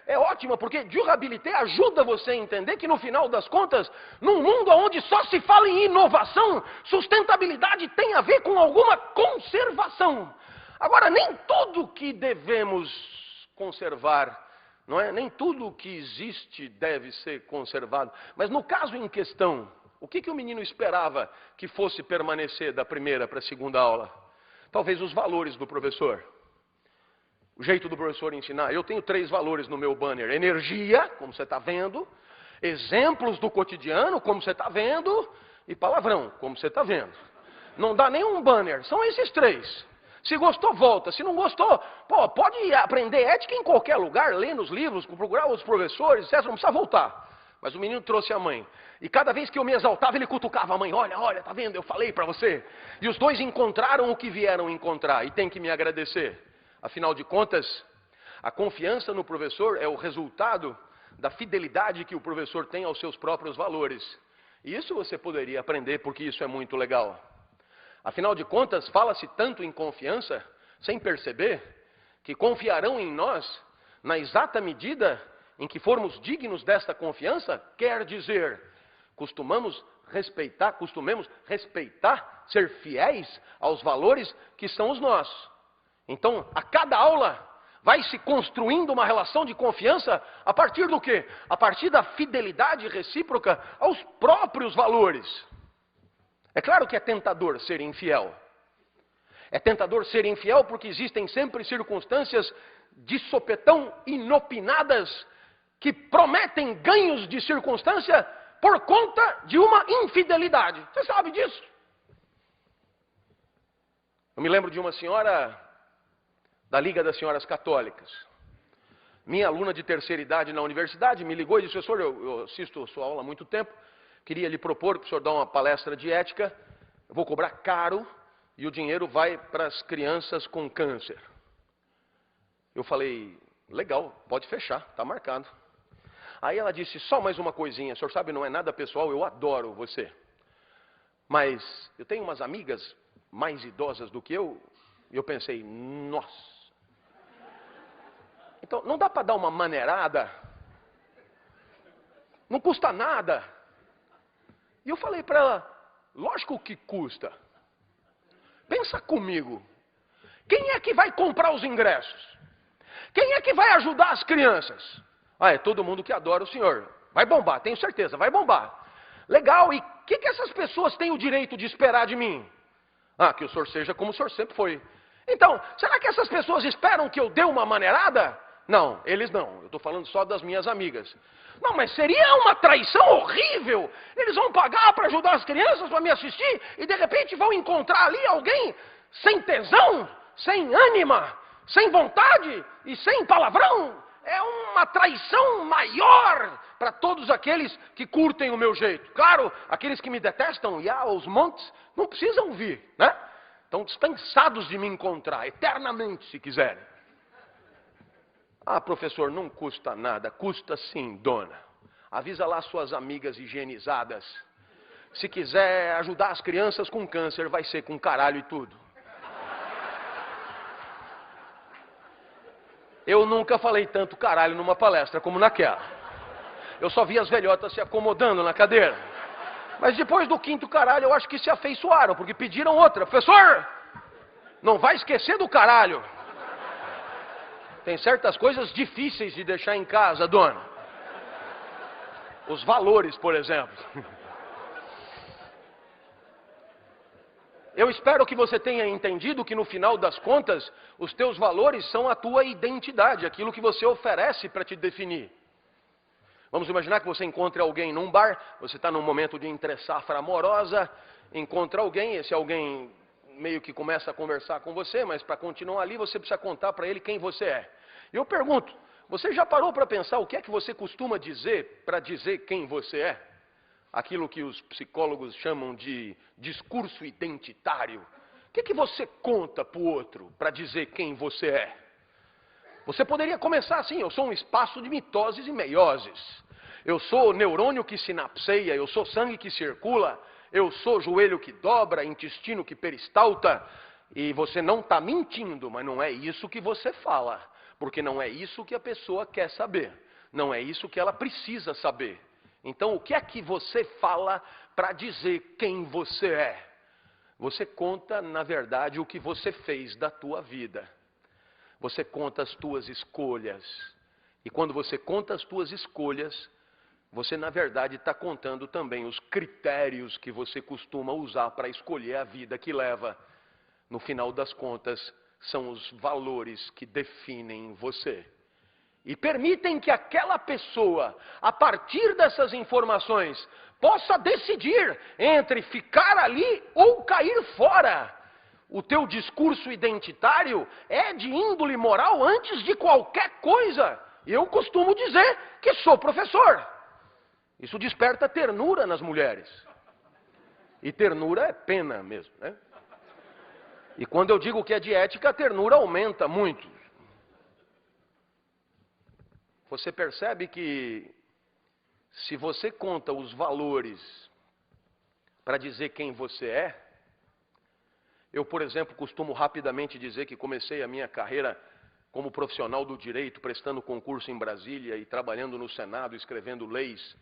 É ótima porque durabilité ajuda você a entender que no final das contas, num mundo onde só se fala em inovação, sustentabilidade tem a ver com alguma conservação. Agora, nem tudo que devemos conservar, não é? Nem tudo que existe deve ser conservado. Mas no caso em questão, o que o menino esperava que fosse permanecer da primeira para a segunda aula? Talvez os valores do professor. O jeito do professor ensinar. Eu tenho 3 valores no meu banner. Energia, como você está vendo. Exemplos do cotidiano, como você está vendo. E palavrão, como você está vendo. Não dá nenhum banner. São esses 3. Se gostou, volta. Se não gostou, pode aprender ética em qualquer lugar, ler nos livros, procurar os professores, etc. Não precisa voltar. Mas o menino trouxe a mãe. E cada vez que eu me exaltava, ele cutucava a mãe. Olha, tá vendo? Eu falei para você. E os dois encontraram o que vieram encontrar. E tem que me agradecer. Afinal de contas, a confiança no professor é o resultado da fidelidade que o professor tem aos seus próprios valores. E isso você poderia aprender, porque isso é muito legal. Afinal de contas, fala-se tanto em confiança, sem perceber, que confiarão em nós na exata medida em que formos dignos desta confiança, quer dizer, costumemos respeitar, ser fiéis aos valores que são os nossos. Então, a cada aula, vai se construindo uma relação de confiança a partir do quê? A partir da fidelidade recíproca aos próprios valores. É claro que é tentador ser infiel. É tentador ser infiel porque existem sempre circunstâncias de sopetão inopinadas que prometem ganhos de circunstância por conta de uma infidelidade. Você sabe disso? Eu me lembro de uma senhora da Liga das Senhoras Católicas. Minha aluna de terceira idade na universidade me ligou e disse: professor, eu assisto a sua aula há muito tempo, queria lhe propor que o senhor dá uma palestra de ética, eu vou cobrar caro e o dinheiro vai para as crianças com câncer. Eu falei: legal, pode fechar, está marcado. Aí ela disse: só mais uma coisinha, o senhor sabe, não é nada pessoal, eu adoro você. Mas eu tenho umas amigas mais idosas do que eu, e eu pensei: nossa. Então, não dá para dar uma maneirada? Não custa nada. E eu falei para ela: lógico que custa. Pensa comigo. Quem é que vai comprar os ingressos? Quem é que vai ajudar as crianças? Ah, é todo mundo que adora o senhor. Vai bombar, tenho certeza, vai bombar. Legal, e o que essas pessoas têm o direito de esperar de mim? Ah, que o senhor seja como o senhor sempre foi. Então, será que essas pessoas esperam que eu dê uma maneirada? Não, eles não. Eu estou falando só das minhas amigas. Não, mas seria uma traição horrível. Eles vão pagar para ajudar as crianças para me assistir e de repente vão encontrar ali alguém sem tesão, sem ânima, sem vontade e sem palavrão. É uma traição maior para todos aqueles que curtem o meu jeito. Claro, aqueles que me detestam e aos montes não precisam vir, né? Estão dispensados de me encontrar eternamente, se quiserem. Ah, professor, não custa nada. Custa sim, dona. Avisa lá suas amigas higienizadas. Se quiser ajudar as crianças com câncer, vai ser com caralho e tudo. Eu nunca falei tanto caralho numa palestra como naquela. Eu só vi as velhotas se acomodando na cadeira. Mas depois do quinto caralho, eu acho que se afeiçoaram, porque pediram outra. Professor, não vai esquecer do caralho. Tem certas coisas difíceis de deixar em casa, dona. Os valores, por exemplo. Eu espero que você tenha entendido que no final das contas, os teus valores são a tua identidade, aquilo que você oferece para te definir. Vamos imaginar que você encontre alguém num bar, você está num momento de entre-safra amorosa, encontra alguém, esse alguém meio que começa a conversar com você, mas para continuar ali você precisa contar para ele quem você é. E eu pergunto, você já parou para pensar o que é que você costuma dizer para dizer quem você é? Aquilo que os psicólogos chamam de discurso identitário. O que é que você conta para o outro para dizer quem você é? Você poderia começar assim: eu sou um espaço de mitoses e meioses. Eu sou neurônio que sinapseia, eu sou sangue que circula, eu sou joelho que dobra, intestino que peristalta. E você não está mentindo, mas não é isso que você fala. Porque não é isso que a pessoa quer saber. Não é isso que ela precisa saber. Então, o que é que você fala para dizer quem você é? Você conta, na verdade, o que você fez da tua vida. Você conta as tuas escolhas. E quando você conta as tuas escolhas, você, na verdade, está contando também os critérios que você costuma usar para escolher a vida que leva. No final das contas, são os valores que definem você. E permitem que aquela pessoa, a partir dessas informações, possa decidir entre ficar ali ou cair fora. O teu discurso identitário é de índole moral antes de qualquer coisa. Eu costumo dizer que sou professor. Isso desperta ternura nas mulheres. E ternura é pena mesmo, né? E quando eu digo que é de ética, a ternura aumenta muito. Você percebe que se você conta os valores para dizer quem você é, eu, por exemplo, costumo rapidamente dizer que comecei a minha carreira como profissional do direito, prestando concurso em Brasília e trabalhando no Senado, escrevendo leis,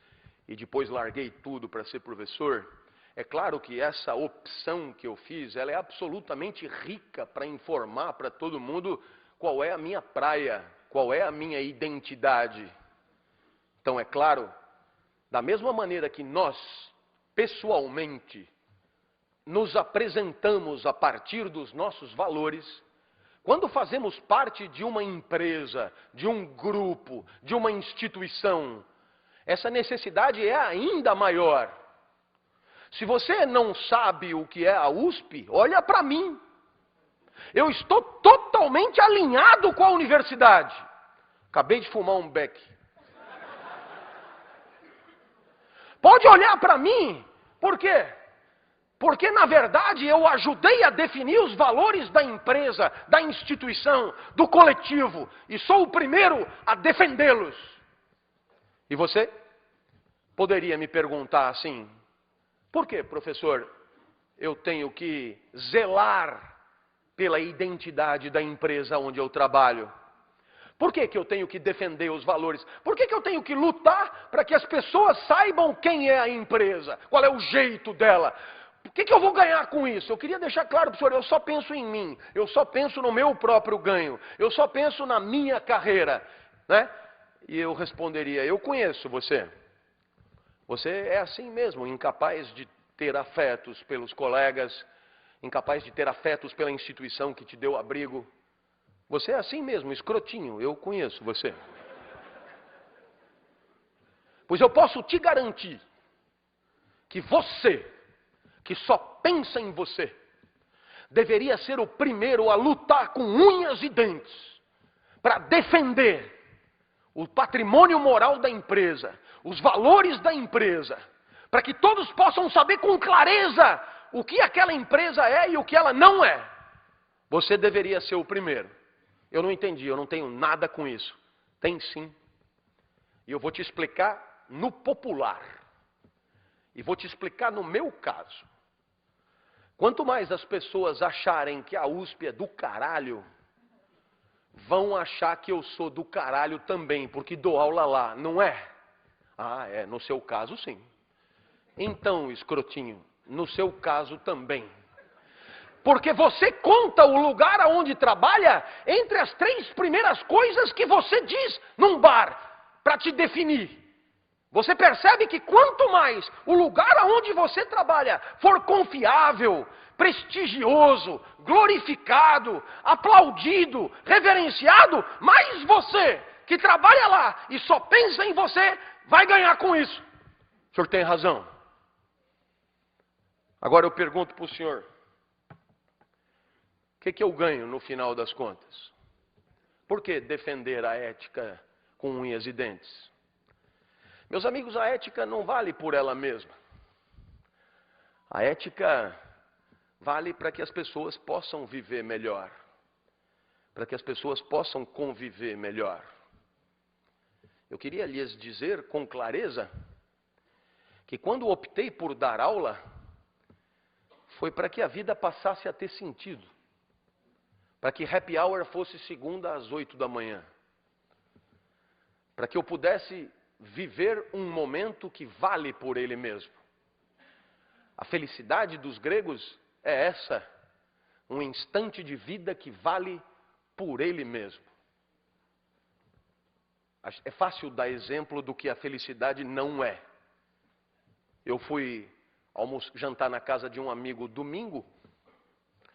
e depois larguei tudo para ser professor. É claro que essa opção que eu fiz, ela é absolutamente rica para informar para todo mundo qual é a minha praia, qual é a minha identidade. Então, é claro, da mesma maneira que nós, pessoalmente, nos apresentamos a partir dos nossos valores, quando fazemos parte de uma empresa, de um grupo, de uma instituição, essa necessidade é ainda maior. Se você não sabe o que é a USP, olha para mim. Eu estou totalmente alinhado com a universidade. Acabei de fumar um beck. Pode olhar para mim. Por quê? Porque, na verdade, eu ajudei a definir os valores da empresa, da instituição, do coletivo. E sou o primeiro a defendê-los. E você poderia me perguntar assim: por que, professor, eu tenho que zelar pela identidade da empresa onde eu trabalho? Por que eu tenho que defender os valores? Por que eu tenho que lutar para que as pessoas saibam quem é a empresa? Qual é o jeito dela? O que eu vou ganhar com isso? Eu queria deixar claro para o senhor, eu só penso em mim. Eu só penso no meu próprio ganho. Eu só penso na minha carreira. Né? E eu responderia: eu conheço você. Você é assim mesmo, incapaz de ter afetos pelos colegas, incapaz de ter afetos pela instituição que te deu abrigo. Você é assim mesmo, escrotinho, eu conheço você. Pois eu posso te garantir que você, que só pensa em você, deveria ser o primeiro a lutar com unhas e dentes para defender o patrimônio moral da empresa, os valores da empresa, para que todos possam saber com clareza o que aquela empresa é e o que ela não é. Você deveria ser o primeiro. Eu não entendi, eu não tenho nada com isso. Tem sim. E eu vou te explicar no popular. E vou te explicar no meu caso. Quanto mais as pessoas acharem que a USP é do caralho, vão achar que eu sou do caralho também, porque dou aula lá, não é? Ah, é, no seu caso sim. Então, escrotinho, no seu caso também. Porque você conta o lugar aonde trabalha entre as 3 primeiras coisas que você diz num bar, para te definir. Você percebe que quanto mais o lugar aonde você trabalha for confiável, prestigioso, glorificado, aplaudido, reverenciado, mais você, que trabalha lá e só pensa em você, vai ganhar com isso. O senhor tem razão. Agora eu pergunto para o senhor: o que eu ganho no final das contas? Por que defender a ética com unhas e dentes? Meus amigos, a ética não vale por ela mesma. A ética vale para que as pessoas possam viver melhor, para que as pessoas possam conviver melhor. Eu queria lhes dizer com clareza que quando optei por dar aula, foi para que a vida passasse a ter sentido. Para que happy hour fosse segunda às 8 da manhã. Para que eu pudesse viver um momento que vale por ele mesmo. A felicidade dos gregos é essa, um instante de vida que vale por ele mesmo. É fácil dar exemplo do que a felicidade não é. Eu fui jantar na casa de um amigo domingo,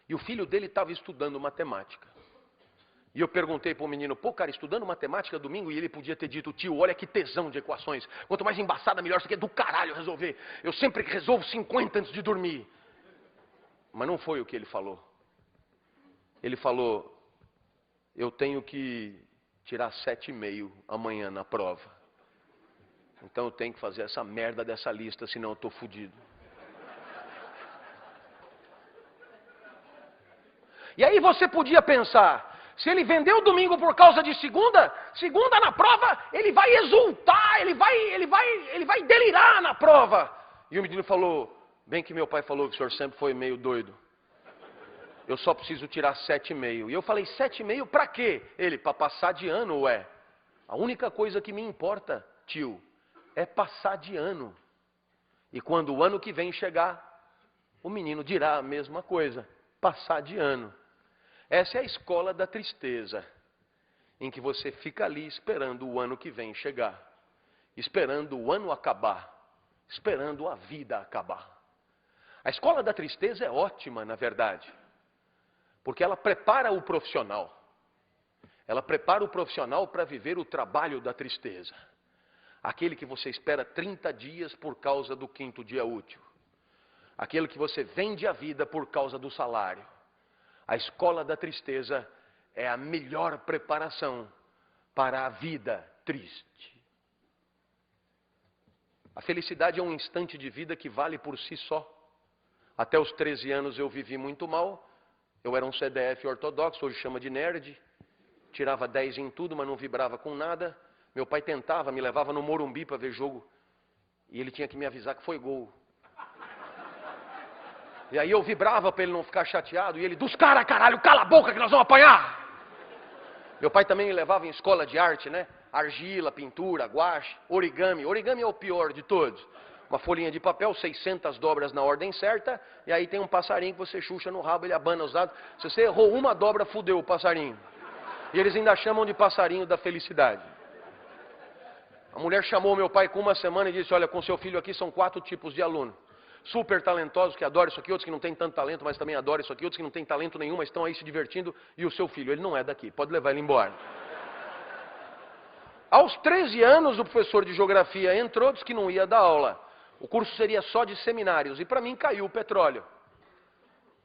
e o filho dele estava estudando matemática. E eu perguntei para o menino: pô, cara, estudando matemática domingo? E ele podia ter dito: tio, olha que tesão de equações. Quanto mais embaçada, melhor. Isso aqui é do caralho resolver. Eu sempre resolvo 50 antes de dormir. Mas não foi o que ele falou. Ele falou: eu tenho que tirar 7,5 amanhã na prova. Então eu tenho que fazer essa merda dessa lista, senão eu estou fodido. E aí você podia pensar, se ele vendeu domingo por causa de segunda na prova, ele vai exultar, ele vai delirar na prova. E o menino falou: bem que meu pai falou que o senhor sempre foi meio doido. Eu só preciso tirar 7,5. E eu falei: 7,5 para quê? Ele: para passar de ano, ué. A única coisa que me importa, tio, é passar de ano. E quando o ano que vem chegar, o menino dirá a mesma coisa: passar de ano. Essa é a escola da tristeza, em que você fica ali esperando o ano que vem chegar, esperando o ano acabar, esperando a vida acabar. A escola da tristeza é ótima, na verdade, porque ela prepara o profissional. Ela prepara o profissional para viver o trabalho da tristeza. Aquele que você espera 30 dias por causa do 5º dia útil. Aquele que você vende a vida por causa do salário. A escola da tristeza é a melhor preparação para a vida triste. A felicidade é um instante de vida que vale por si só. Até os 13 anos eu vivi muito mal. Eu era um CDF ortodoxo, hoje chama de nerd. Tirava 10 em tudo, mas não vibrava com nada. Meu pai tentava, me levava no Morumbi para ver jogo. E ele tinha que me avisar que foi gol. E aí eu vibrava para ele não ficar chateado. E ele, dos caras, caralho, cala a boca que nós vamos apanhar. Meu pai também me levava em escola de arte, né? Argila, pintura, guache, origami. Origami é o pior de todos. Uma folhinha de papel, 600 dobras na ordem certa. E aí tem um passarinho que você chucha no rabo, ele abana os dados. Se você errou uma dobra, fudeu o passarinho. E eles ainda chamam de passarinho da felicidade. A mulher chamou meu pai com uma semana e disse, olha, com seu filho aqui são 4 tipos de aluno. Super talentosos, que adoram isso aqui, outros que não têm tanto talento, mas também adoram isso aqui, outros que não têm talento nenhum, mas estão aí se divertindo, e o seu filho, ele não é daqui, pode levar ele embora. Aos 13 anos, o professor de geografia entrou, disse que não ia dar aula. O curso seria só de seminários, e para mim caiu o petróleo.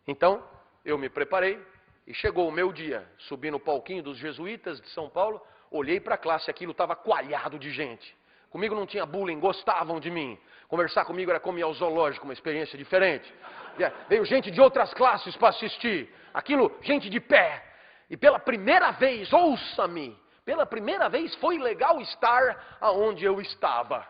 Então, eu me preparei, e chegou o meu dia, subi no palquinho dos jesuítas de São Paulo, olhei para a classe, aquilo estava coalhado de gente. Comigo não tinha bullying, gostavam de mim. Conversar comigo era como ir ao zoológico, uma experiência diferente. Veio gente de outras classes para assistir. Aquilo, gente de pé. E pela primeira vez, ouça-me, pela primeira vez foi legal estar aonde eu estava.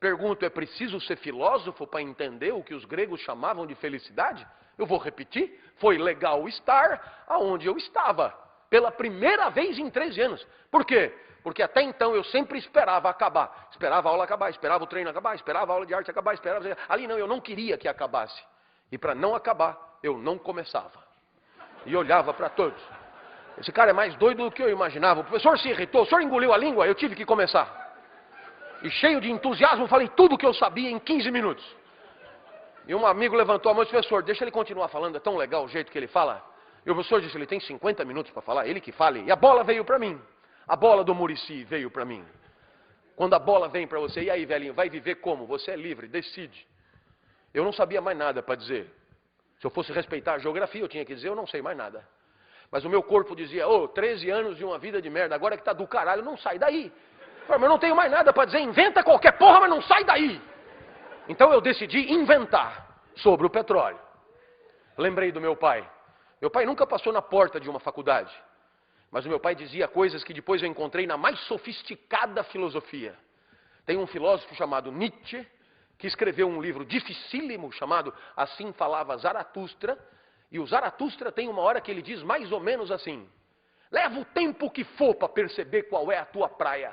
Pergunto, é preciso ser filósofo para entender o que os gregos chamavam de felicidade? Eu vou repetir, foi legal estar aonde eu estava. Pela primeira vez em 13 anos. Por quê? Porque até então eu sempre esperava acabar. Esperava a aula acabar, esperava o treino acabar, esperava a aula de arte acabar, esperava... Ali não, eu não queria que acabasse. E para não acabar, eu não começava. E olhava para todos. Esse cara é mais doido do que eu imaginava. O professor se irritou, o senhor engoliu a língua, eu tive que começar. E cheio de entusiasmo, falei tudo o que eu sabia em 15 minutos. E um amigo levantou a mão e disse, professor, deixa ele continuar falando, é tão legal o jeito que ele fala. E o professor disse, ele tem 50 minutos para falar, ele que fale. E a bola veio para mim. A bola do Muricy veio para mim. Quando a bola vem para você, e aí, velhinho, vai viver como? Você é livre, decide. Eu não sabia mais nada para dizer. Se eu fosse respeitar a geografia, eu tinha que dizer, eu não sei mais nada. Mas o meu corpo dizia, 13 anos de uma vida de merda, agora que tá do caralho, não sai daí. Mas eu não tenho mais nada para dizer, inventa qualquer porra, mas não sai daí. Então eu decidi inventar sobre o petróleo. Lembrei do meu pai. Meu pai nunca passou na porta de uma faculdade. Mas o meu pai dizia coisas que depois eu encontrei na mais sofisticada filosofia. Tem um filósofo chamado Nietzsche, que escreveu um livro dificílimo chamado Assim Falava Zaratustra. E o Zaratustra tem uma hora que ele diz mais ou menos assim. Leva o tempo que for para perceber qual é a tua praia.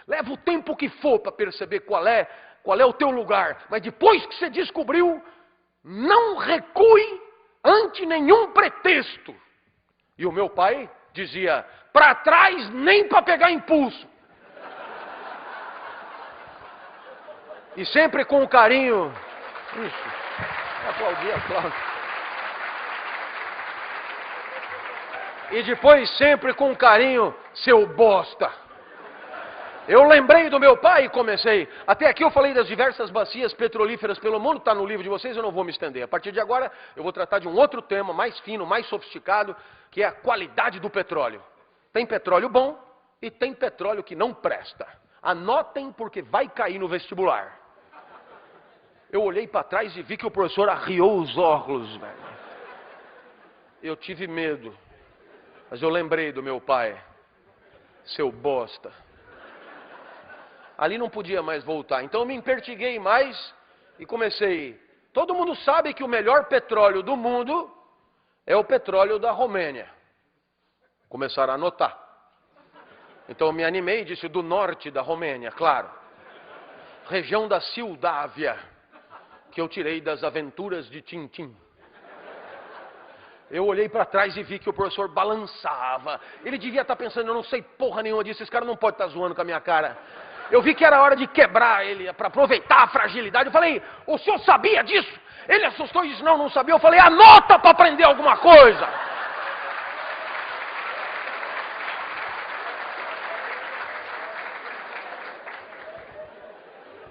Leva o tempo que for para perceber qual é o teu lugar. Mas depois que você descobriu, não recue ante nenhum pretexto. E o meu pai dizia, para trás nem para pegar impulso. E sempre com carinho. Isso. Aplaudir. E depois sempre com carinho, seu bosta. Eu lembrei do meu pai e comecei. Até aqui eu falei das diversas bacias petrolíferas pelo mundo, está no livro de vocês, eu não vou me estender. A partir de agora eu vou tratar de um outro tema mais fino, mais sofisticado, que é a qualidade do petróleo. Tem petróleo bom e tem petróleo que não presta. Anotem porque vai cair no vestibular. Eu olhei para trás e vi que o professor arriou os óculos, velho. Eu tive medo, mas eu lembrei do meu pai, seu bosta. Ali não podia mais voltar, então eu me empertiguei mais e comecei. Todo mundo sabe que o melhor petróleo do mundo é o petróleo da Romênia. Começaram a anotar. Então eu me animei e disse do norte da Romênia, claro. Região da Sildávia, que eu tirei das aventuras de Tintim. Eu olhei para trás e vi que o professor balançava. Ele devia estar pensando, eu não sei porra nenhuma disso, esse cara não pode estar zoando com a minha cara. Eu vi que era hora de quebrar ele, para aproveitar a fragilidade. Eu falei, o senhor sabia disso? Ele assustou e disse, não sabia. Eu falei, anota para aprender alguma coisa.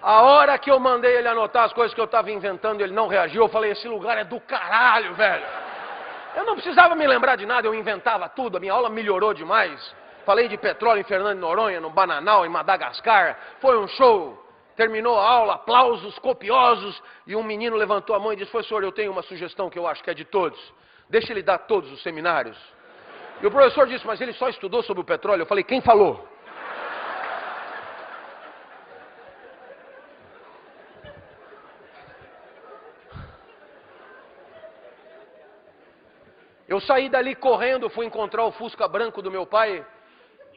A hora que eu mandei ele anotar as coisas que eu estava inventando, ele não reagiu. Eu falei, esse lugar é do caralho, velho. Eu não precisava me lembrar de nada, eu inventava tudo. A minha aula melhorou demais. Falei de petróleo em Fernando de Noronha, no Bananal, em Madagascar. Foi um show. Terminou a aula, aplausos copiosos. E um menino levantou a mão e disse, professor, eu tenho uma sugestão que eu acho que é de todos. Deixa ele dar todos os seminários. E o professor disse, mas ele só estudou sobre o petróleo. Eu falei, quem falou? Eu saí dali correndo, fui encontrar o Fusca branco do meu pai.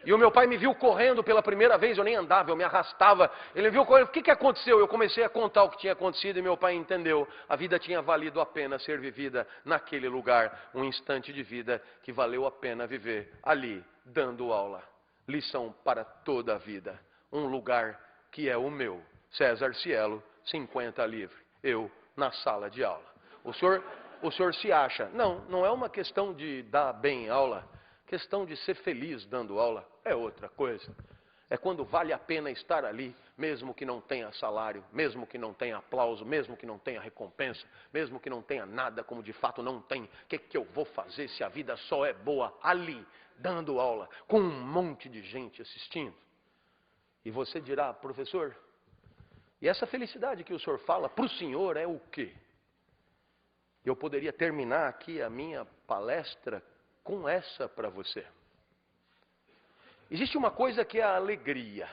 E o meu pai me viu correndo pela primeira vez, eu nem andava, eu me arrastava. Ele viu correndo, o que aconteceu? Eu comecei a contar o que tinha acontecido e meu pai entendeu. A vida tinha valido a pena ser vivida naquele lugar. Um instante de vida que valeu a pena viver ali, dando aula. Lição para toda a vida. Um lugar que é o meu. César Cielo, 50 livre. Eu na sala de aula. O senhor se acha? Não é uma questão de dar bem aula. Questão de ser feliz dando aula é outra coisa. É quando vale a pena estar ali, mesmo que não tenha salário, mesmo que não tenha aplauso, mesmo que não tenha recompensa, mesmo que não tenha nada, como de fato não tem. O que eu vou fazer se a vida só é boa ali, dando aula, com um monte de gente assistindo? E você dirá, professor, e essa felicidade que o senhor fala para o senhor é o quê? Eu poderia terminar aqui a minha palestra com essa para você. Existe uma coisa que é a alegria.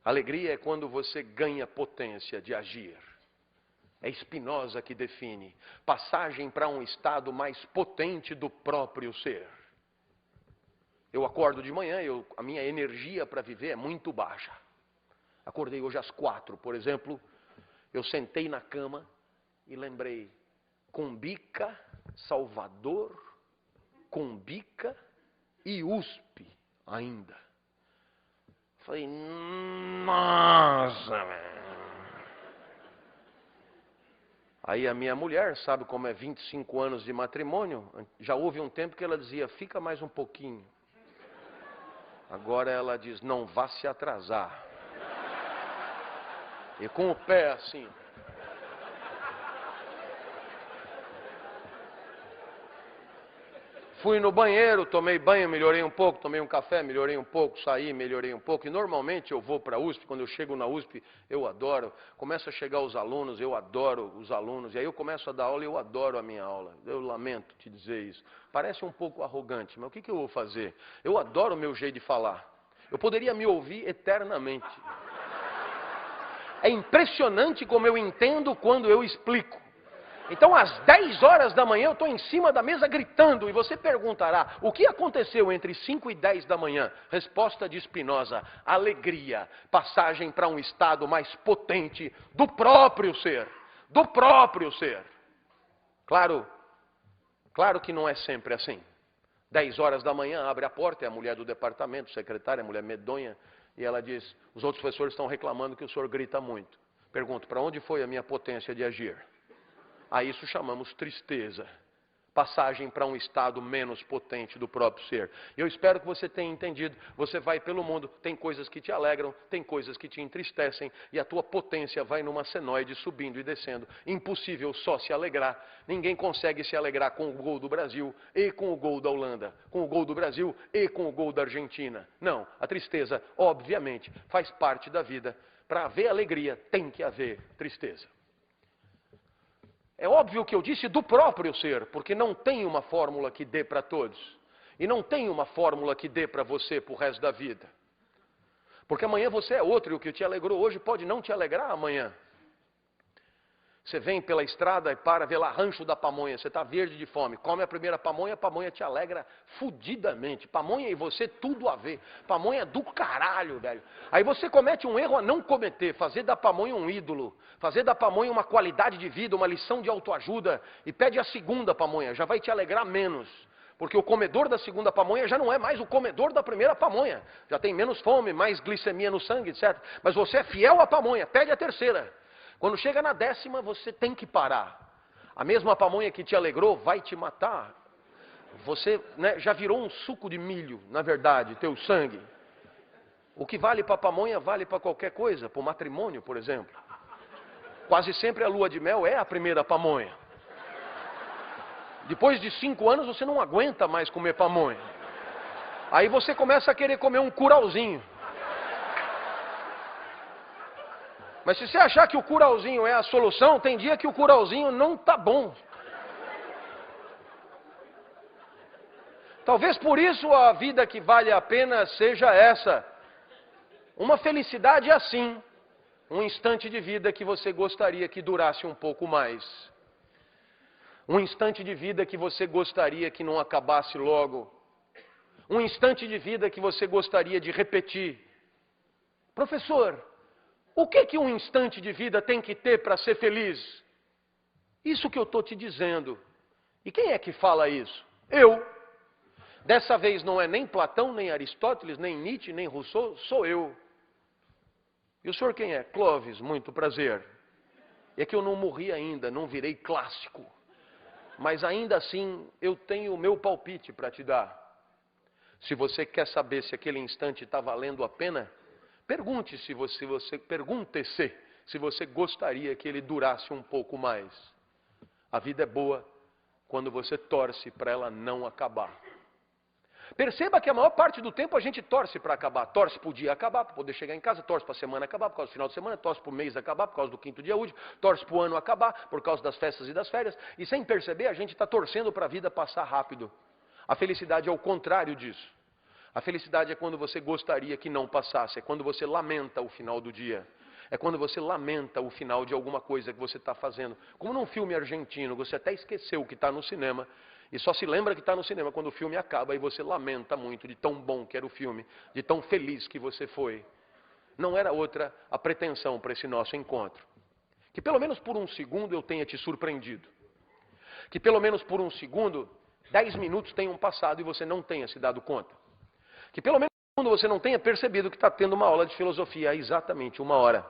Alegria é quando você ganha potência de agir. É Spinoza que define. Passagem para um estado mais potente do próprio ser. Eu acordo de manhã, a minha energia para viver é muito baixa. Acordei hoje às 4, por exemplo. Eu sentei na cama e lembrei. Cumbica, Salvador, Cumbica e USP ainda. Falei, nossa, velho. Aí a minha mulher, sabe como é 25 anos de matrimônio, já houve um tempo que ela dizia, fica mais um pouquinho. Agora ela diz, não vá se atrasar. E com o pé assim. Fui no banheiro, tomei banho, melhorei um pouco, tomei um café, melhorei um pouco, saí, melhorei um pouco. E normalmente eu vou para a USP, quando eu chego na USP, eu adoro. Começa a chegar os alunos, eu adoro os alunos. E aí eu começo a dar aula e eu adoro a minha aula. Eu lamento te dizer isso. Parece um pouco arrogante, mas o que eu vou fazer? Eu adoro o meu jeito de falar. Eu poderia me ouvir eternamente. É impressionante como eu entendo quando eu explico. Então, às 10 horas da manhã, eu estou em cima da mesa gritando. E você perguntará, o que aconteceu entre 5 e 10 da manhã? Resposta de Spinoza, alegria, passagem para um estado mais potente do próprio ser. Do próprio ser. Claro que não é sempre assim. 10 horas da manhã, abre a porta, é a mulher do departamento, secretária, a mulher medonha. E ela diz, os outros professores estão reclamando que o senhor grita muito. Pergunto, para onde foi a minha potência de agir? A isso chamamos tristeza. Passagem para um estado menos potente do próprio ser. Eu espero que você tenha entendido. Você vai pelo mundo, tem coisas que te alegram, tem coisas que te entristecem, e a tua potência vai numa senoide subindo e descendo. Impossível só se alegrar. Ninguém consegue se alegrar com o gol do Brasil e com o gol da Holanda. Com o gol do Brasil e com o gol da Argentina. Não, a tristeza, obviamente, faz parte da vida. Para haver alegria, tem que haver tristeza. É óbvio que eu disse do próprio ser, porque não tem uma fórmula que dê para todos. E não tem uma fórmula que dê para você pro resto da vida. Porque amanhã você é outro e o que te alegrou hoje pode não te alegrar amanhã. Você vem pela estrada e para, vê lá Rancho da Pamonha, você está verde de fome, come a primeira pamonha te alegra fudidamente. Pamonha e você tudo a ver. Pamonha do caralho, velho. Aí você comete um erro a não cometer, fazer da pamonha um ídolo, fazer da pamonha uma qualidade de vida, uma lição de autoajuda, e pede a segunda pamonha, já vai te alegrar menos. Porque o comedor da segunda pamonha já não é mais o comedor da primeira pamonha. Já tem menos fome, mais glicemia no sangue, etc. Mas você é fiel à pamonha, pede a terceira. Quando chega na 10ª, você tem que parar. A mesma pamonha que te alegrou vai te matar. Você, né, já virou um suco de milho, na verdade, teu sangue. O que vale para a pamonha vale para qualquer coisa, para o matrimônio, por exemplo. Quase sempre a lua de mel é a primeira pamonha. Depois de 5 anos você não aguenta mais comer pamonha. Aí você começa a querer comer um curauzinho. Mas se você achar que o curauzinho é a solução, tem dia que o curauzinho não tá bom. Talvez por isso a vida que vale a pena seja essa. Uma felicidade assim. Um instante de vida que você gostaria que durasse um pouco mais. Um instante de vida que você gostaria que não acabasse logo. Um instante de vida que você gostaria de repetir. Professor, o que um instante de vida tem que ter para ser feliz? Isso que eu estou te dizendo. E quem é que fala isso? Eu. Dessa vez não é nem Platão, nem Aristóteles, nem Nietzsche, nem Rousseau, sou eu. E o senhor quem é? Clóvis, muito prazer. É que eu não morri ainda, não virei clássico. Mas ainda assim, eu tenho o meu palpite para te dar. Se você quer saber se aquele instante está valendo a pena, pergunte-se se você gostaria que ele durasse um pouco mais. A vida é boa quando você torce para ela não acabar. Perceba que a maior parte do tempo a gente torce para acabar. Torce para o dia acabar, para poder chegar em casa, torce para a semana acabar, por causa do final de semana, torce para o mês acabar, por causa do 5º dia útil, torce para o ano acabar, por causa das festas e das férias. E sem perceber, a gente está torcendo para a vida passar rápido. A felicidade é o contrário disso. A felicidade é quando você gostaria que não passasse, é quando você lamenta o final do dia. É quando você lamenta o final de alguma coisa que você está fazendo. Como num filme argentino, você até esqueceu que está no cinema. E só se lembra que está no cinema quando o filme acaba e você lamenta muito de tão bom que era o filme, de tão feliz que você foi. Não era outra a pretensão para esse nosso encontro. Que pelo menos por um segundo eu tenha te surpreendido. Que pelo menos por um segundo, 10 minutos tenham passado e você não tenha se dado conta. Que pelo menos por um segundo você não tenha percebido que está tendo uma aula de filosofia há exatamente 1 hora.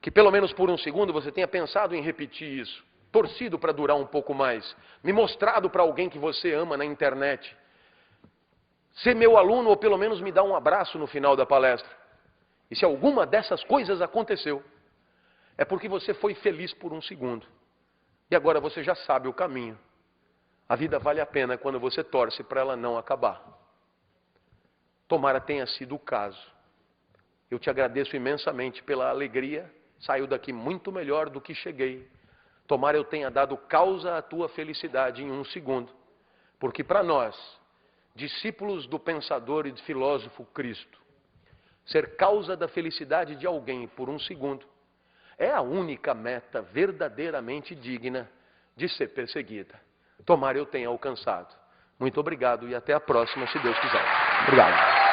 Que pelo menos por um segundo você tenha pensado em repetir isso. Torcido para durar um pouco mais, me mostrado para alguém que você ama na internet, ser meu aluno ou pelo menos me dar um abraço no final da palestra. E se alguma dessas coisas aconteceu, é porque você foi feliz por um segundo. E agora você já sabe o caminho. A vida vale a pena quando você torce para ela não acabar. Tomara tenha sido o caso. Eu te agradeço imensamente pela alegria, saio daqui muito melhor do que cheguei. Tomara eu tenha dado causa à tua felicidade em um segundo. Porque para nós, discípulos do pensador e do filósofo Cristo, ser causa da felicidade de alguém por um segundo é a única meta verdadeiramente digna de ser perseguida. Tomara eu tenha alcançado. Muito obrigado e até a próxima, se Deus quiser. Obrigado.